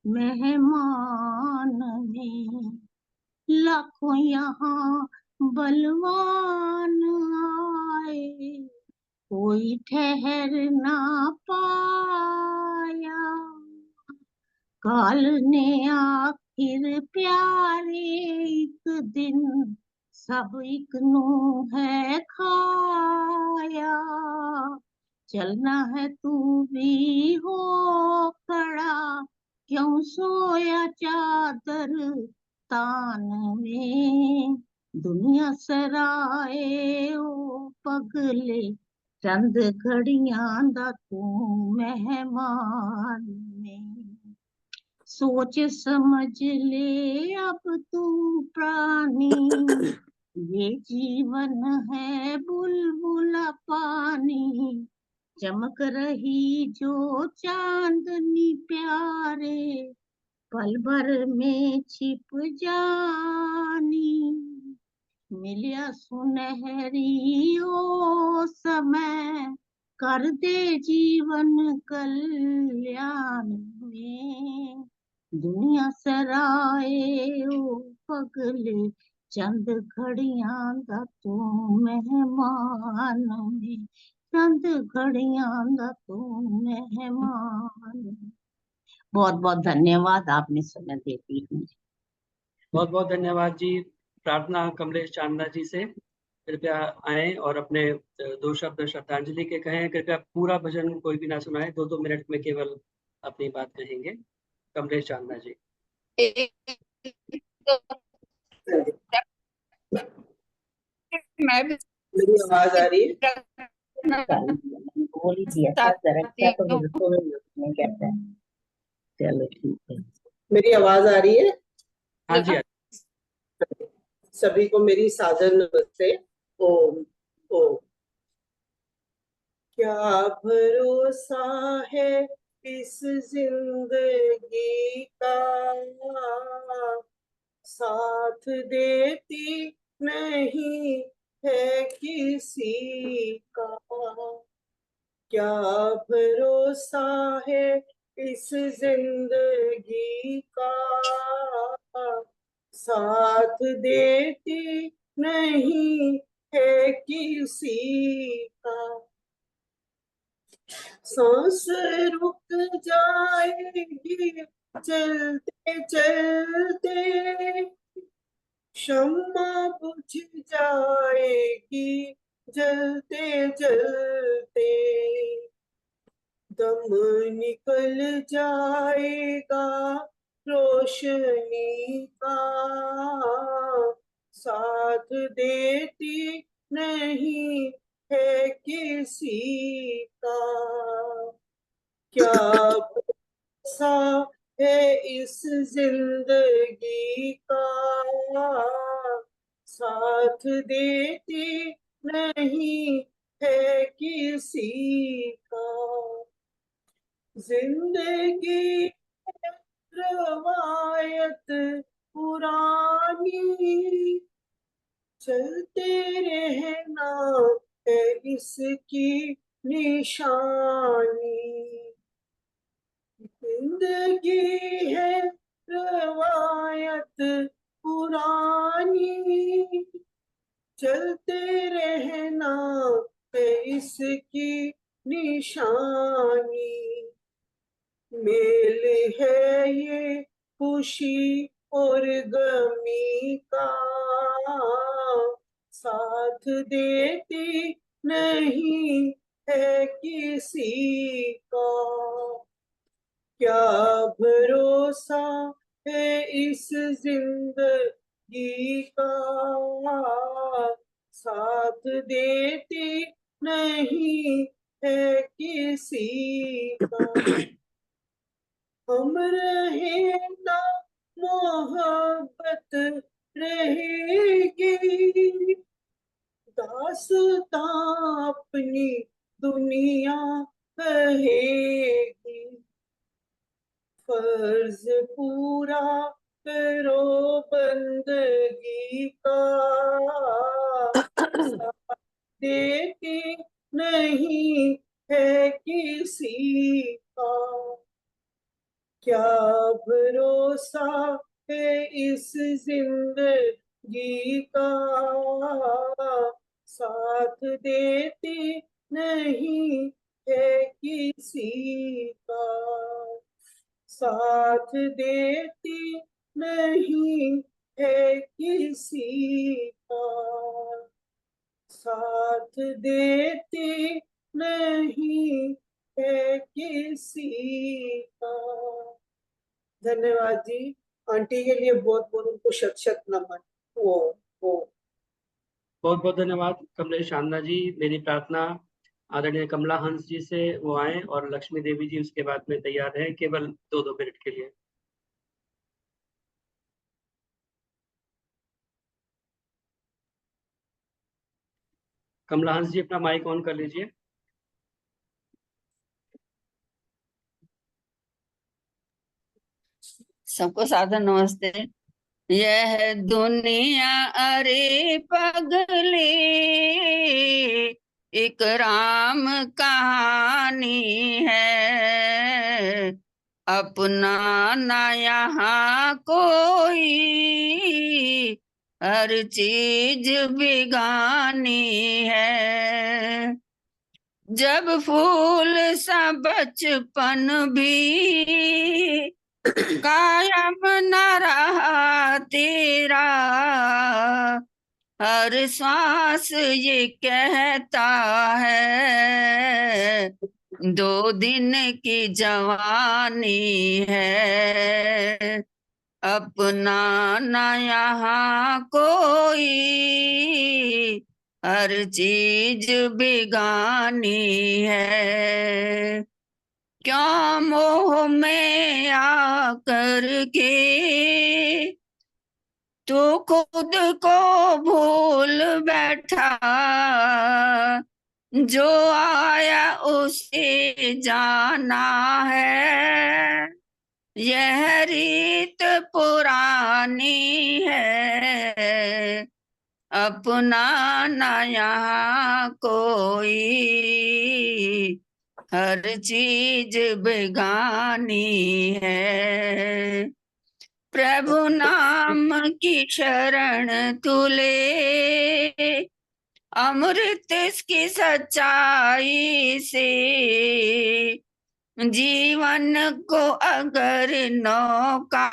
मेहमान में। लाखों यहाँ बलवान आए, कोई ठहर ना पाया। काल ने आखिर प्यारे एक दिन सब एक नू है खाया। चलना है तू भी हो खड़ा, क्यों सोया चादर तान में। दुनिया सराए ओ पगले, चंद घड़ियां दा तू मेहमान में। सोच समझ ले अब तू प्राणी, ये जीवन है बुलबुला पानी। चमक रही जो चांदनी प्यारे, पल भर में छिप जानी। मिलिया सुनहरी ओ समय, कर दे जीवन कल्याण में। दुनिया सराए ओ पगले, चंद घड़ियां दा तू मेहमान में। चंद घड़ियां दा तू मेहमान में। बहुत बहुत धन्यवाद, आपने समय दे दी मुझे। बहुत बहुत धन्यवाद जी। प्रार्थना कमलेश चांदना जी से, कृपया आए और अपने 2 शब्द श्रद्धांजलि के कहें। कृपया पूरा भजन कोई भी ना सुनाए, 2-2 मिनट में केवल अपनी बात कहेंगे। कमलेश चांदना जी। मैं भी मेरी आवाज आ रही है? बोल दिया था जरा तो नहीं कहता है। चलो ठीक है। मेरी आवाज आ रही है? हाँ जी। सभी को मेरी सादर नमस्ते। ओम ओम। क्या भरोसा है इस जिंदगी का, साथ देती नहीं है किसी का। क्या भरोसा है इस जिंदगी का, साथ देती नहीं है किसी का। सांस रुक जाएगी चलते चलते, शम्मा बुझ जाएगी जलते जलते, दम निकल जाएगा रोशनी का, साथ देती नहीं है किसी का। क्या भरोसा है इस जिंदगी का, साथ देती नहीं है किसी का। जिंदगी रवायत पुरानी, चलते रहना है इसकी निशानी। जिंदगी है रवायत पुरानी, चलते रहना है इसकी निशानी। मेल है ये खुशी और गमी का, साथ देती नहीं है किसी का। क्या भरोसा है इस जिंदगी का, साथ देती नहीं है किसी का। हम रहे ना मोहब्बत रहेगी, दास्तां अपनी दुनिया कहेगी। फर्ज पूरा करो बंदगी का, साथ देती नहीं है किसी का। क्या भरोसा है इस जिंदगी का, साथ देती नहीं है किसी का। साथ देती नहीं है किसी का, साथ देती नहीं है किसी का। धन्यवाद जी। आंटी के लिए बहुत बहुत उनको शत शत नमन। वो बहुत बहुत धन्यवाद कमलेश चांदना जी। मेरी प्रार्थना आदरणीय कमला हंस जी से वो आए और लक्ष्मी देवी जी उसके बाद में तैयार है केवल 2-2 मिनट के लिए। कमला हंस जी अपना माइक ऑन कर लीजिए। सबको सादर नमस्ते। यह दुनिया अरे पगले एक राम कहानी है, अपना ना यहाँ कोई हर चीज बिगानी है। जब फूल सा बचपन भी कायम न रहा तेरा, हर सांस ये कहता है 2 दिन की जवानी है, अपना न यहाँ कोई हर चीज बिगानी है। क्या मोह में आकर के तो खुद को भूल बैठा, जो आया उसे जाना है, यह रीत पुरानी है, अपना न यहाँ कोई हर चीज बेगानी है। प्रभु नाम की शरण तुले, अमृत की सच्चाई से जीवन को अगर नौका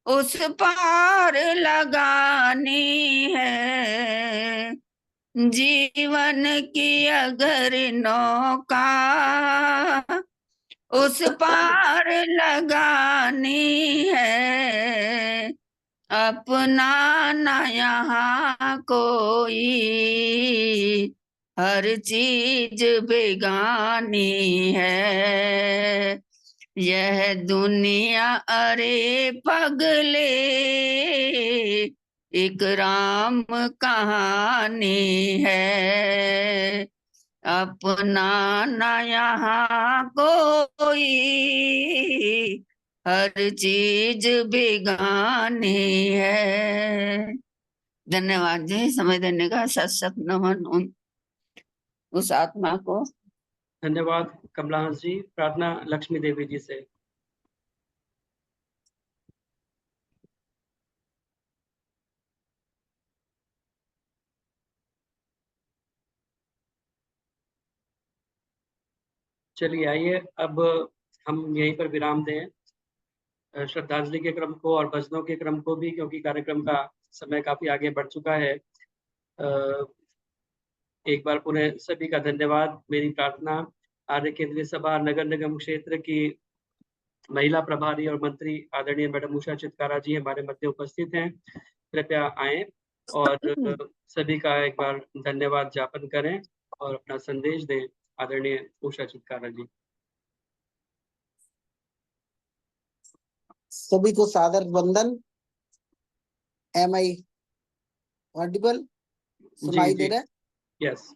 उस पार लगानी है। जीवन की अगर नौका उस पार लगानी है। अपना न यहाँ कोई, हर चीज बेगानी है। यह दुनिया अरे पगले एक राम कहानी है। अपना न यहाँ कोई, हर चीज बेगानी है। धन्यवाद जी, समय देने का सत सत नमन उस आत्मा को। धन्यवाद कमला हंस जी। प्रार्थना लक्ष्मी देवी जी से। चलिए आइए अब हम यहीं पर विराम दें श्रद्धांजलि के क्रम को और भजनों के क्रम को भी, क्योंकि कार्यक्रम का समय काफी आगे बढ़ चुका है। एक बार पुनः सभी का धन्यवाद। मेरी प्रार्थना आर्य केंद्रीय सभा नगर निगम क्षेत्र की महिला प्रभारी और मंत्री आदरणीय मैडम उषा चित्कारा जी हमारे मध्य उपस्थित हैं। कृपया आए और सभी का एक बार धन्यवाद ज्ञापन करें और अपना संदेश दें। आदरणीय उषा चित्कारा जी। सभी को सादर वंदन। Am I audible? सुनाई दे रहा है? यस।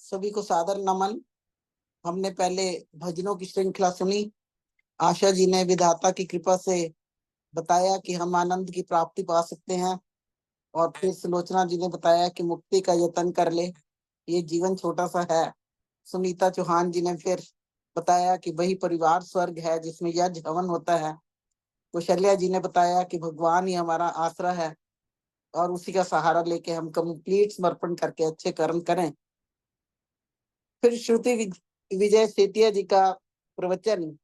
सभी को सादर नमन। हमने पहले भजनों की श्रृंखला सुनी। आशा जी ने विधाता की कृपा से बताया कि हम आनंद की प्राप्ति पा सकते हैं, और फिर सुलोचना जी ने बताया कि मुक्ति का यत्न कर ले, ये जीवन छोटा सा है। सुनीता चौहान जी ने फिर बताया कि वही परिवार स्वर्ग है जिसमें यज्ञ हवन होता है। कौशल्या जी ने बताया कि भगवान ही हमारा आसरा है और उसी का सहारा लेके हम कंप्लीट समर्पण करके अच्छे कर्म करें। फिर श्रुति विजय सेतिया जी का प्रवचन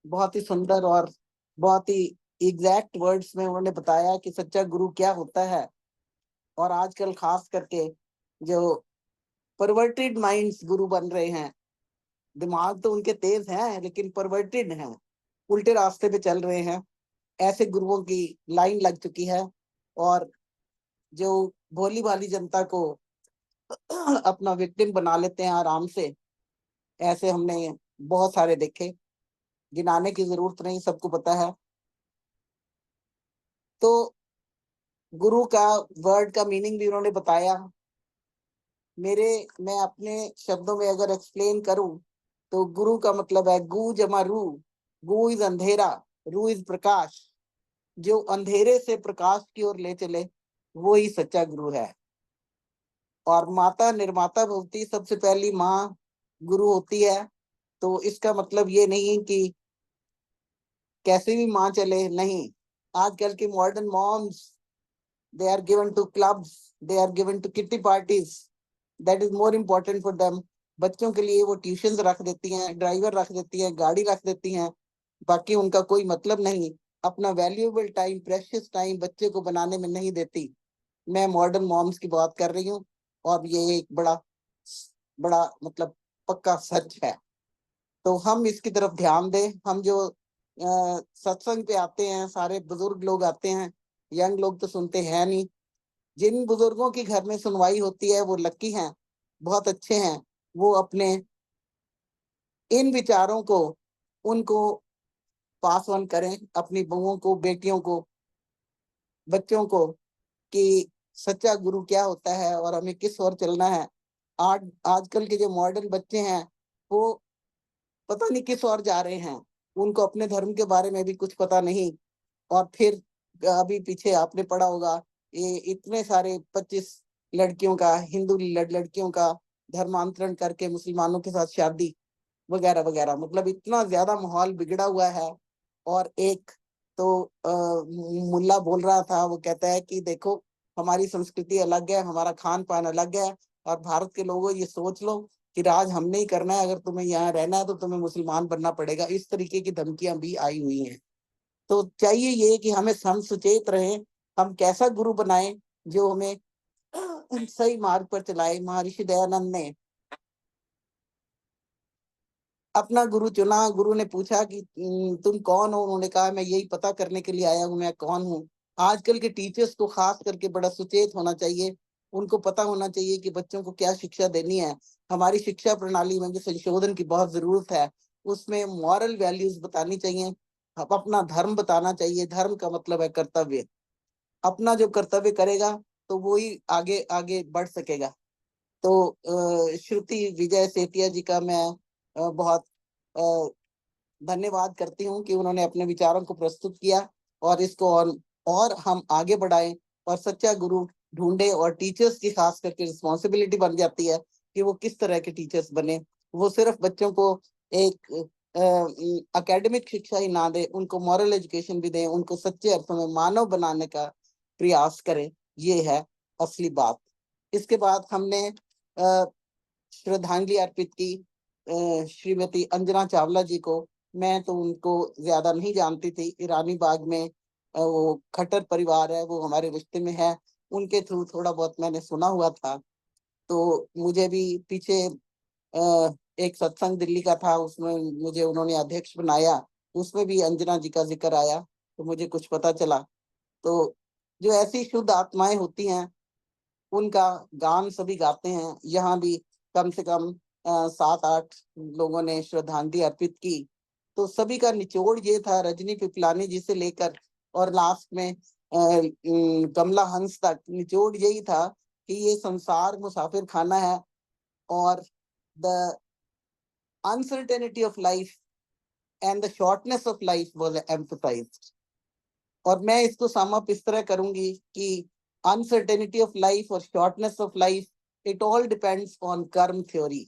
बहुत ही सुंदर और बहुत ही एग्जैक्ट वर्ड्स में उन्होंने बताया कि सच्चा गुरु क्या होता है। और आजकल खास करके जो परवर्टेड माइंड्स गुरु बन रहे हैं, दिमाग तो उनके तेज हैं लेकिन परवर्टेड हैं, उल्टे रास्ते पे चल रहे हैं, ऐसे गुरुओं की लाइन लग चुकी है। और जो भोली भाली जनता को अपना विक्टिम बना लेते हैं आराम से, ऐसे हमने बहुत सारे देखे, गिनाने की जरूरत नहीं, सबको पता है। तो गुरु का वर्ड का मीनिंग भी उन्होंने बताया। मैं अपने शब्दों में अगर एक्सप्लेन करूं तो गुरु का मतलब है गु जमा रू। गु इज अंधेरा, रू इज प्रकाश। जो अंधेरे से प्रकाश की ओर ले चले वो ही सच्चा गुरु है। और माता निर्माता भवती, सबसे पहली माँ गुरु होती है। तो इसका मतलब ये नहीं कि कैसे भी माँ चले, नहीं। आजकल की modern moms, they are given to clubs, they are given to kitty parties, that is more important for them। बच्चों के लिए वो ट्यूशन रख देती हैं, ड्राइवर रख देती हैं, गाड़ी रख देती हैं, बाकी उनका कोई मतलब नहीं। अपना वैल्यूएबल टाइम, प्रेशियस टाइम बच्चे को बनाने में नहीं देती। मैं मॉडर्न मॉम्स की बात कर रही हूँ और ये एक बड़ा मतलब पक्का सच है। तो हम इसकी तरफ ध्यान दें। हम जो सत्संग पे आते हैं, सारे बुजुर्ग लोग आते हैं, यंग लोग तो सुनते हैं नहीं। जिन बुजुर्गों की घर में सुनवाई होती है वो लकी हैं, बहुत अच्छे हैं। वो अपने इन विचारों को उनको पास ऑन करें, अपनी बहुओं को, बेटियों को, बच्चों को, कि सच्चा गुरु क्या होता है और हमें किस ओर चलना है। आजकल के जो मॉडर्न बच्चे हैं वो पता नहीं किस ओर जा रहे हैं, उनको अपने धर्म के बारे में भी कुछ पता नहीं। और फिर अभी पीछे आपने पढ़ा होगा ये इतने सारे 25 लड़कियों का, हिंदू लड़कियों का धर्मांतरण करके मुसलमानों के साथ शादी वगैरह वगैरह, मतलब इतना ज्यादा माहौल बिगड़ा हुआ है। और एक तो मुल्ला बोल रहा था, वो कहता है कि देखो हमारी संस्कृति अलग है, हमारा खान पान अलग है, और भारत के लोगों ये सोच लो कि राज हमने ही करना है, अगर तुम्हें यहाँ रहना है तो तुम्हें मुसलमान बनना पड़ेगा। इस तरीके की धमकियां भी आई हुई हैं। तो चाहिए ये कि हमें हम सुचेत रहें, हम कैसा गुरु बनाएं जो हमें सही मार्ग पर चलाए। महर्षि दयानंद ने अपना गुरु चुना। गुरु ने पूछा कि तुम कौन हो? उन्होंने कहा मैं यही पता करने के लिए आया हूँ मैं कौन हूँ। आजकल के टीचर्स को खास करके बड़ा सुचेत होना चाहिए, उनको पता होना चाहिए कि बच्चों को क्या शिक्षा देनी है। हमारी शिक्षा प्रणाली में भी संशोधन की बहुत जरूरत है, उसमें मॉरल वैल्यूज बतानी चाहिए, अपना धर्म बताना चाहिए। धर्म का मतलब है कर्तव्य, अपना जो कर्तव्य करेगा तो वो ही आगे आगे बढ़ सकेगा। तो श्रुति विजय सेठिया जी का मैं बहुत धन्यवाद करती हूँ कि उन्होंने अपने विचारों को प्रस्तुत किया और इसको और हम आगे बढ़ाएं और सच्चा गुरु ढूंढे। और टीचर्स की खास करके रिस्पॉन्सिबिलिटी बन जाती है कि वो किस तरह के टीचर्स बने। वो सिर्फ बच्चों को एक एकेडमिक शिक्षा ही ना दे, उनको मॉरल एजुकेशन भी दें, उनको सच्चे अर्थों में मानव बनाने का प्रयास करें। ये है असली बात। इसके बाद हमने श्रद्धांजलि अर्पित की श्रीमती अंजना चावला जी को। मैं तो उनको ज्यादा नहीं जानती थी। ईरानी बाग में वो खट्टर परिवार है, वो हमारे रिश्ते में है, उनके थ्रू थोड़ा बहुत मैंने सुना हुआ था। तो मुझे भी पीछे एक सत्संग दिल्ली का था, उसमें मुझे उन्होंने अध्यक्ष बनाया, उसमें भी अंजना जी का जिक्र आया तो मुझे कुछ पता चला। तो जो ऐसी शुद्ध आत्माएं होती हैं उनका गान सभी गाते हैं। यहाँ भी कम से कम 7-8 लोगों ने श्रद्धांजलि अर्पित की। तो सभी का निचोड़ ये था, रजनी पिपलानी जी से लेकर और लास्ट में कमला हंस तक, निचोड़ यही था कि ये संसार मुसाफिर खाना है और the uncertainty of life and the shortness of life was emphasized. और मैं इसको सम अप इस तरह करूंगी कि अनसर्टेनिटी ऑफ लाइफ और shortness of life, it all depends on karma theory,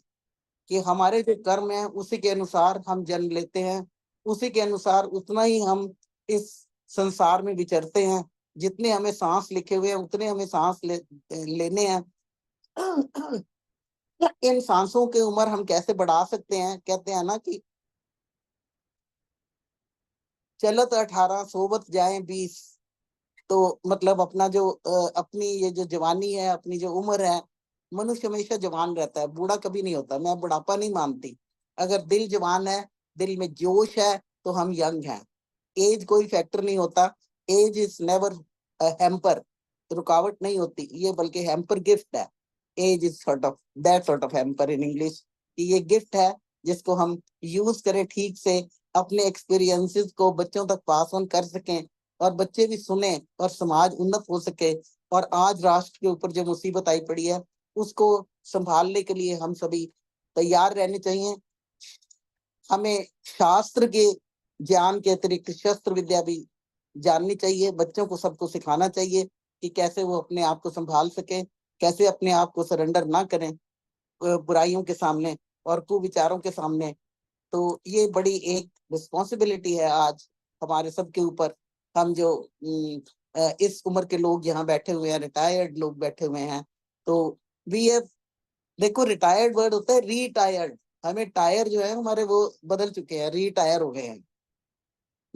कि हमारे जो कर्म है उसी के अनुसार हम जन्म लेते हैं, उसी के अनुसार उतना ही हम इस संसार में विचरते हैं। जितने हमें सांस लिखे हुए हैं उतने हमें सांस लेने हैं। इन सांसों की उम्र हम कैसे बढ़ा सकते हैं? कहते हैं ना कि चलत 18 सोबत जाए 20। तो मतलब अपना जो अपनी ये जो जवानी है, अपनी जो उम्र है, मनुष्य हमेशा जवान रहता है, बूढ़ा कभी नहीं होता। मैं बुढ़ापा नहीं मानती। अगर दिल जवान है, दिल में जोश है, तो हम यंग हैं। एज कोई फैक्टर नहीं होता। एज इज नेवर हैम्पर, रुकावट नहीं होती ये, बल्कि हैम्पर गिफ्ट है। As is sort of hamper in English, कि ये गिफ्ट है जिसको हम यूज करें ठीक से, अपने एक्सपीरियंसेस को बच्चों तक पास ऑन कर सकें और बच्चे भी सुने और समाज उन्नत हो सके। और आज राष्ट्र के ऊपर जो मुसीबत आई पड़ी है उसको संभालने के लिए हम सभी तैयार रहने चाहिए। हमें शास्त्र के ज्ञान के अतिरिक्त शस्त्र विद्या भी जाननी चाहिए। बच्चों को सबको सिखाना चाहिए कि कैसे वो अपने आप को संभाल सके, कैसे अपने आप को सरेंडर ना करें बुराइयों के सामने और कुविचारों के सामने। तो ये बड़ी एक रिस्पॉन्सिबिलिटी है आज हमारे सबके ऊपर। हम जो इस उम्र के लोग यहाँ बैठे हुए हैं, रिटायर्ड लोग बैठे हुए हैं, तो वी हैव, देखो रिटायर्ड वर्ड होता है रीटायर्ड। हमें टायर जो है हमारे वो बदल चुके हैं, रीटायर हो गए हैं,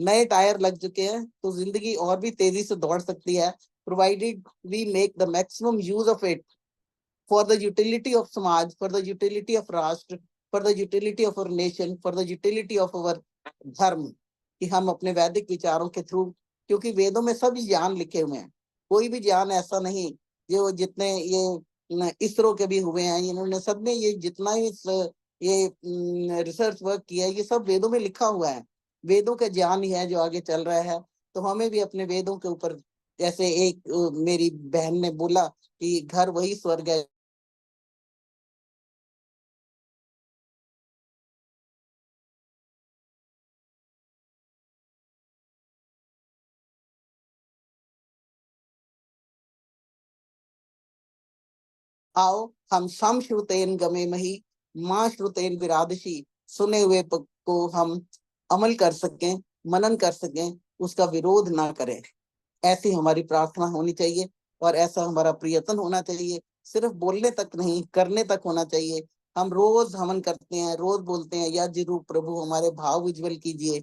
नए टायर लग चुके हैं। तो जिंदगी और भी तेजी से दौड़ सकती है, provided we make the maximum use of it for the utility of samaj, for the utility of राष्ट्र, for the utility of our nation, for the utility of our धर्म, कि हम अपने वैदिक विचारों के थ्रू, क्योंकि वेदों में सब ज्ञान लिखे हुए हैं, कोई भी ज्ञान ऐसा नहीं जो जितने ये इसरो के भी हुए हैं, इन्होंने सबने ये जितना ही ये रिसर्च वर्क किया है ये सब वेदों में लिखा हुआ है। वेदों का ज्ञान ही है जो आगे चल रहा है। तो हमें भी अपने वेदों के ऊपर, जैसे एक मेरी बहन ने बोला कि घर वही स्वर्ग है। आओ हम सम श्रुतेन गमे मही माँ श्रुतेन विरादशी, सुने हुए को हम अमल कर सकें, मनन कर सकें, उसका विरोध ना करें। ऐसी हमारी प्रार्थना होनी चाहिए और ऐसा हमारा प्रयत्न होना चाहिए। सिर्फ बोलने तक नहीं, करने तक होना चाहिए। हम रोज हवन करते हैं, रोज बोलते हैं या रूप प्रभु हमारे भाव उज्जवल कीजिए,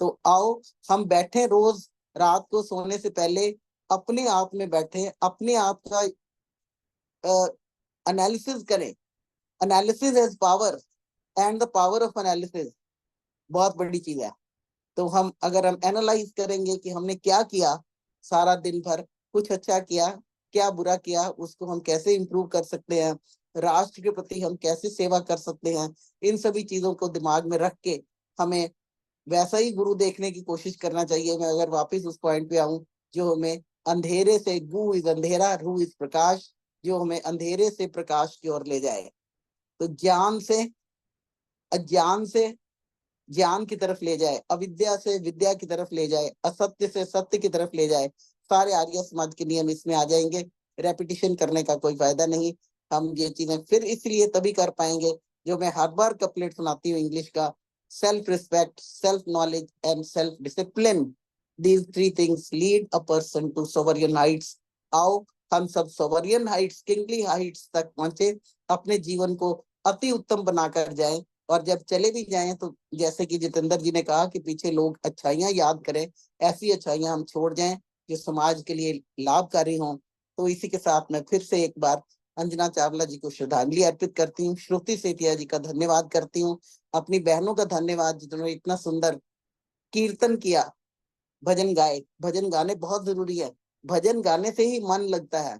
तो आओ हम बैठे रोज रात को सोने से पहले अपने आप में बैठे, अपने आप का एनालिसिस करें। Analysis is power and the power of analysis बहुत बड़ी चीज है। तो हम अगर हम एनालाइज करेंगे कि हमने क्या किया सारा दिन भर, कुछ अच्छा किया, क्या बुरा किया, उसको हम कैसे इम्प्रूव कर सकते हैं, राष्ट्र के प्रति हम कैसे सेवा कर सकते हैं, इन सभी चीजों को दिमाग में रख के हमें वैसा ही गुरु देखने की कोशिश करना चाहिए। मैं अगर वापस उस पॉइंट पे आऊं, जो हमें अंधेरे से, गु इज अंधेरा, रू इज प्रकाश, जो हमें अंधेरे से प्रकाश की ओर ले जाए। तो ज्ञान से अज्ञान से ज्ञान की तरफ ले जाए, अविद्या से विद्या की तरफ ले जाए, असत्य से सत्य की तरफ ले जाए। सारे आर्य समाज के नियम इसमें आ जाएंगे। रेपिटेशन करने का कोई फायदा नहीं। हम ये चीजें फिर इसलिए तभी कर पाएंगे, जो मैं हर बार कपलेट सुनाती हूँ इंग्लिश का, self respect, self knowledge and self discipline, these three things lead a person to sovereign heights. आओ हम सब सोवरियन हाइट्स, किंगली हाइट्स तक पहुंचे, अपने जीवन को अति उत्तम बनाकर जाएं। और जब चले भी जाएं तो जैसे कि जितेंद्र जी ने कहा कि पीछे लोग अच्छाइयां याद करें, ऐसी अच्छाइयां हम छोड़ जाएं जो समाज के लिए लाभकारी हों। तो इसी के साथ मैं फिर से एक बार अंजना चावला जी को श्रद्धांजलि अर्पित करती हूँ, श्रुति सेठिया जी का धन्यवाद करती हूँ, अपनी बहनों का धन्यवाद जिन्होंने इतना सुंदर कीर्तन किया, भजन गाए। भजन गाने बहुत जरूरी है, भजन गाने से ही मन लगता है।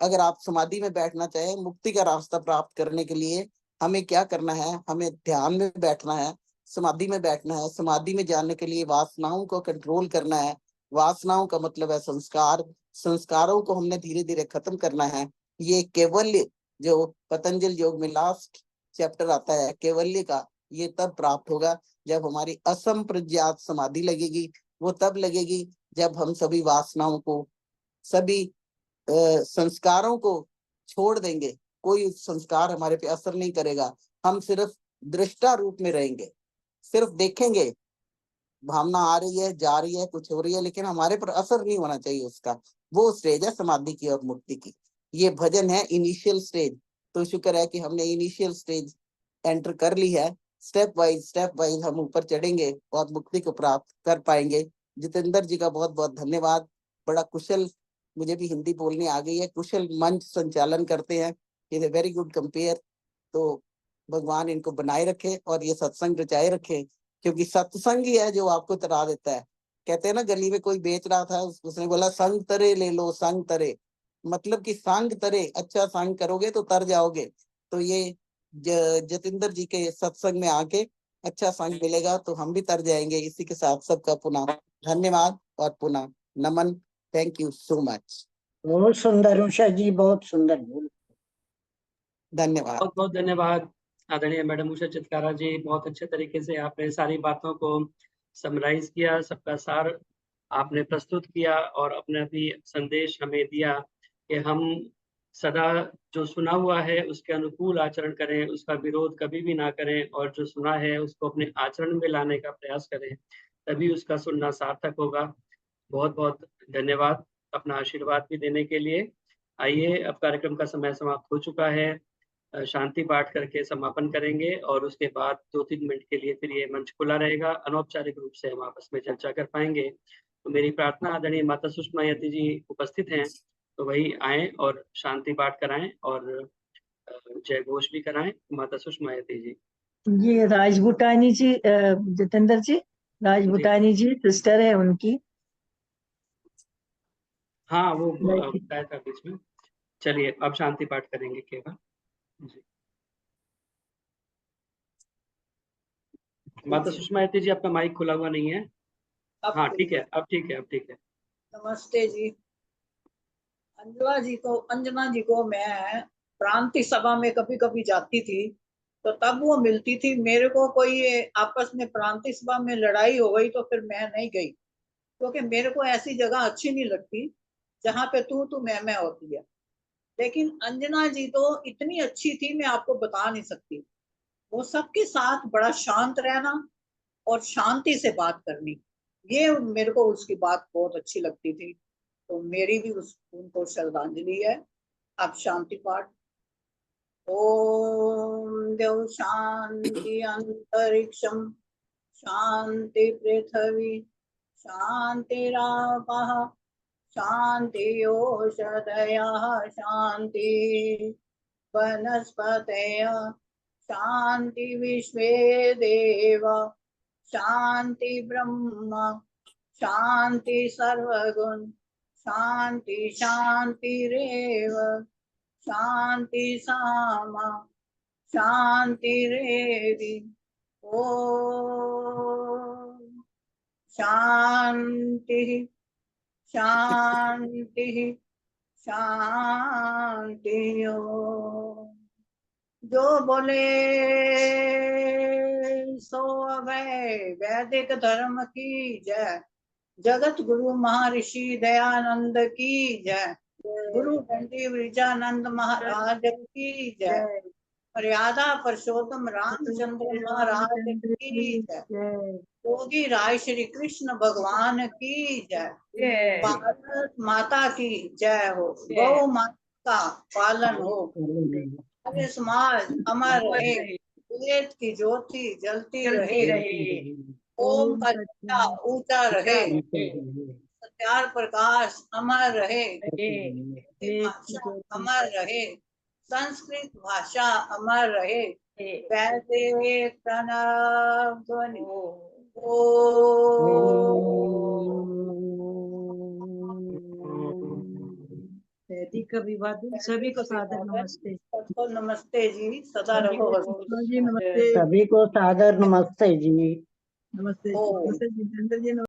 अगर आप समाधि में बैठना चाहें, मुक्ति का रास्ता प्राप्त करने के लिए हमें क्या करना है, हमें ध्यान में बैठना है, समाधि में बैठना है। समाधि में जाने के लिए वासनाओं को कंट्रोल करना है। वासनाओं का मतलब है संस्कार, संस्कारों को हमने धीरे धीरे खत्म करना है। ये केवल्य जो पतंजलि योग में लास्ट चैप्टर आता है केवल्य का, ये तब प्राप्त होगा जब हमारी असंप्रज्ञात समाधि लगेगी। वो तब लगेगी जब हम सभी वासनाओं को, सभी संस्कारों को छोड़ देंगे। कोई संस्कार हमारे पे असर नहीं करेगा, हम सिर्फ दृष्टा रूप में रहेंगे, सिर्फ देखेंगे, भावना आ रही है, जा रही है, कुछ हो रही है, लेकिन हमारे पर असर नहीं होना चाहिए उसका। वो स्टेज है समाधि की और मुक्ति की। ये भजन है इनिशियल स्टेज। तो शुक्र है कि हमने इनिशियल स्टेज एंटर कर ली है। स्टेप वाइज हम ऊपर चढ़ेंगे और मुक्ति को प्राप्त कर पाएंगे। जितेंद्र जी का बहुत बहुत धन्यवाद। बड़ा कुशल, मुझे भी हिंदी बोलने आ गई है, कुशल मंच संचालन करते हैं। Is a very good compare. तो भगवान इनको बनाए रखे और ये सत्संग रचाए रखे, क्योंकि सत्संग ही है जो आपको तरा देता है। कहते हैं ना, गली में कोई बेच रहा था, उसने बोला संग तरे ले लो, संग तरे, मतलब कि संग तरे, अच्छा संग करोगे तो तर जाओगे। तो ये जतिंदर जी के सत्संग में आके अच्छा संग मिलेगा तो हम भी तर जाएंगे। इसी के साथ सबका पुनः धन्यवाद और पुनः नमन। Thank you so much. बहुत सुंदर उषा जी, बहुत सुंदर बोल। धन्यवाद। बहुत बहुत धन्यवाद आदरणीय मैडम उषा चित्कारा जी। बहुत अच्छे तरीके से आपने सारी बातों को समराइज किया, सबका सार आपने प्रस्तुत किया और अपना भी संदेश हमें दिया कि हम सदा जो सुना हुआ है उसके अनुकूल आचरण करें, उसका विरोध कभी भी ना करें, और जो सुना है उसको अपने आचरण में लाने का प्रयास करें, तभी उसका सुनना सार्थक होगा। बहुत बहुत धन्यवाद अपना आशीर्वाद भी देने के लिए। आइए, अब कार्यक्रम का समय समाप्त हो चुका है। शांति पाठ करके समापन करेंगे और उसके बाद 2-3 मिनट के लिए फिर ये मंच खुला रहेगा। अनौपचारिक रूप से हम आपस में चर्चा कर पाएंगे। तो मेरी प्रार्थना, आदरणीय माता सुषमा यति जी उपस्थित हैं, तो वही आए और शांति पाठ कराएं और जय घोष भी कराएं। माता सुषमा यति जी। ये राजभूटानी जी, जितेंद्र जी, राजभूटानी जी सिस्टर है उनकी। हाँ, वो बताया था बीच में। चलिए, अब शांति पाठ करेंगे केवल जी। माता सुषमा यति जी, आपका माइक खुला हुआ नहीं है। हाँ, ठीक है, अब ठीक है, अब ठीक है। नमस्ते जी। अंजना जी को मैं प्रांतीय सभा में कभी कभी जाती थी, तो तब वो मिलती थी मेरे को। कोई आपस में प्रांतीय सभा में लड़ाई हो गई तो फिर मैं नहीं गई, क्योंकि मेरे को ऐसी जगह अच्छी नहीं लगती जहाँ पे तू मैं होती है। लेकिन अंजना जी तो इतनी अच्छी थी, मैं आपको बता नहीं सकती। वो सबके साथ बड़ा शांत रहना और शांति से बात करनी, ये मेरे को उसकी बात बहुत अच्छी लगती थी। तो मेरी भी उनको श्रद्धांजलि है। अब शांति पाठ। ओम देव शांति अंतरिक्षम शांति पृथ्वी शांतिरापः शांति ओषधयः शांति वनस्पतयः शांति विश्वे देव शांति ब्रह्म शांति सर्वगुण शांति शांतिरेव शांति सामा शांतिरेवि ओ शांति शांति शांति जो बोले सो अभय वैदिक धर्म की जय जगत गुरु महर्षि दयानंद की जय गुरु दंडी विरजानंद महाराज की जय मर्यादा पुरुषोत्तम रामचंद्र महाराज की जय योगी राय श्री कृष्ण भगवान की जय भारत माता की जय हो गौ माता का पालन हो हरे समाज अमर रहे वेद की ज्योति जलती रहे ओम का झंडा ऊंचा रहे सत्यार प्रकाश अमर रहे भाषा अमर रहे संस्कृत भाषा अमर रहे वैदिक प्रणव ध्वनि वैदिक अभिवादन सभी को सादर नमस्ते। सबको नमस्ते जी सदा रहो जी नमस्ते। सभी को सादर नमस्ते जी। नमस्ते जी। नमस्ते जितेंद्र जी।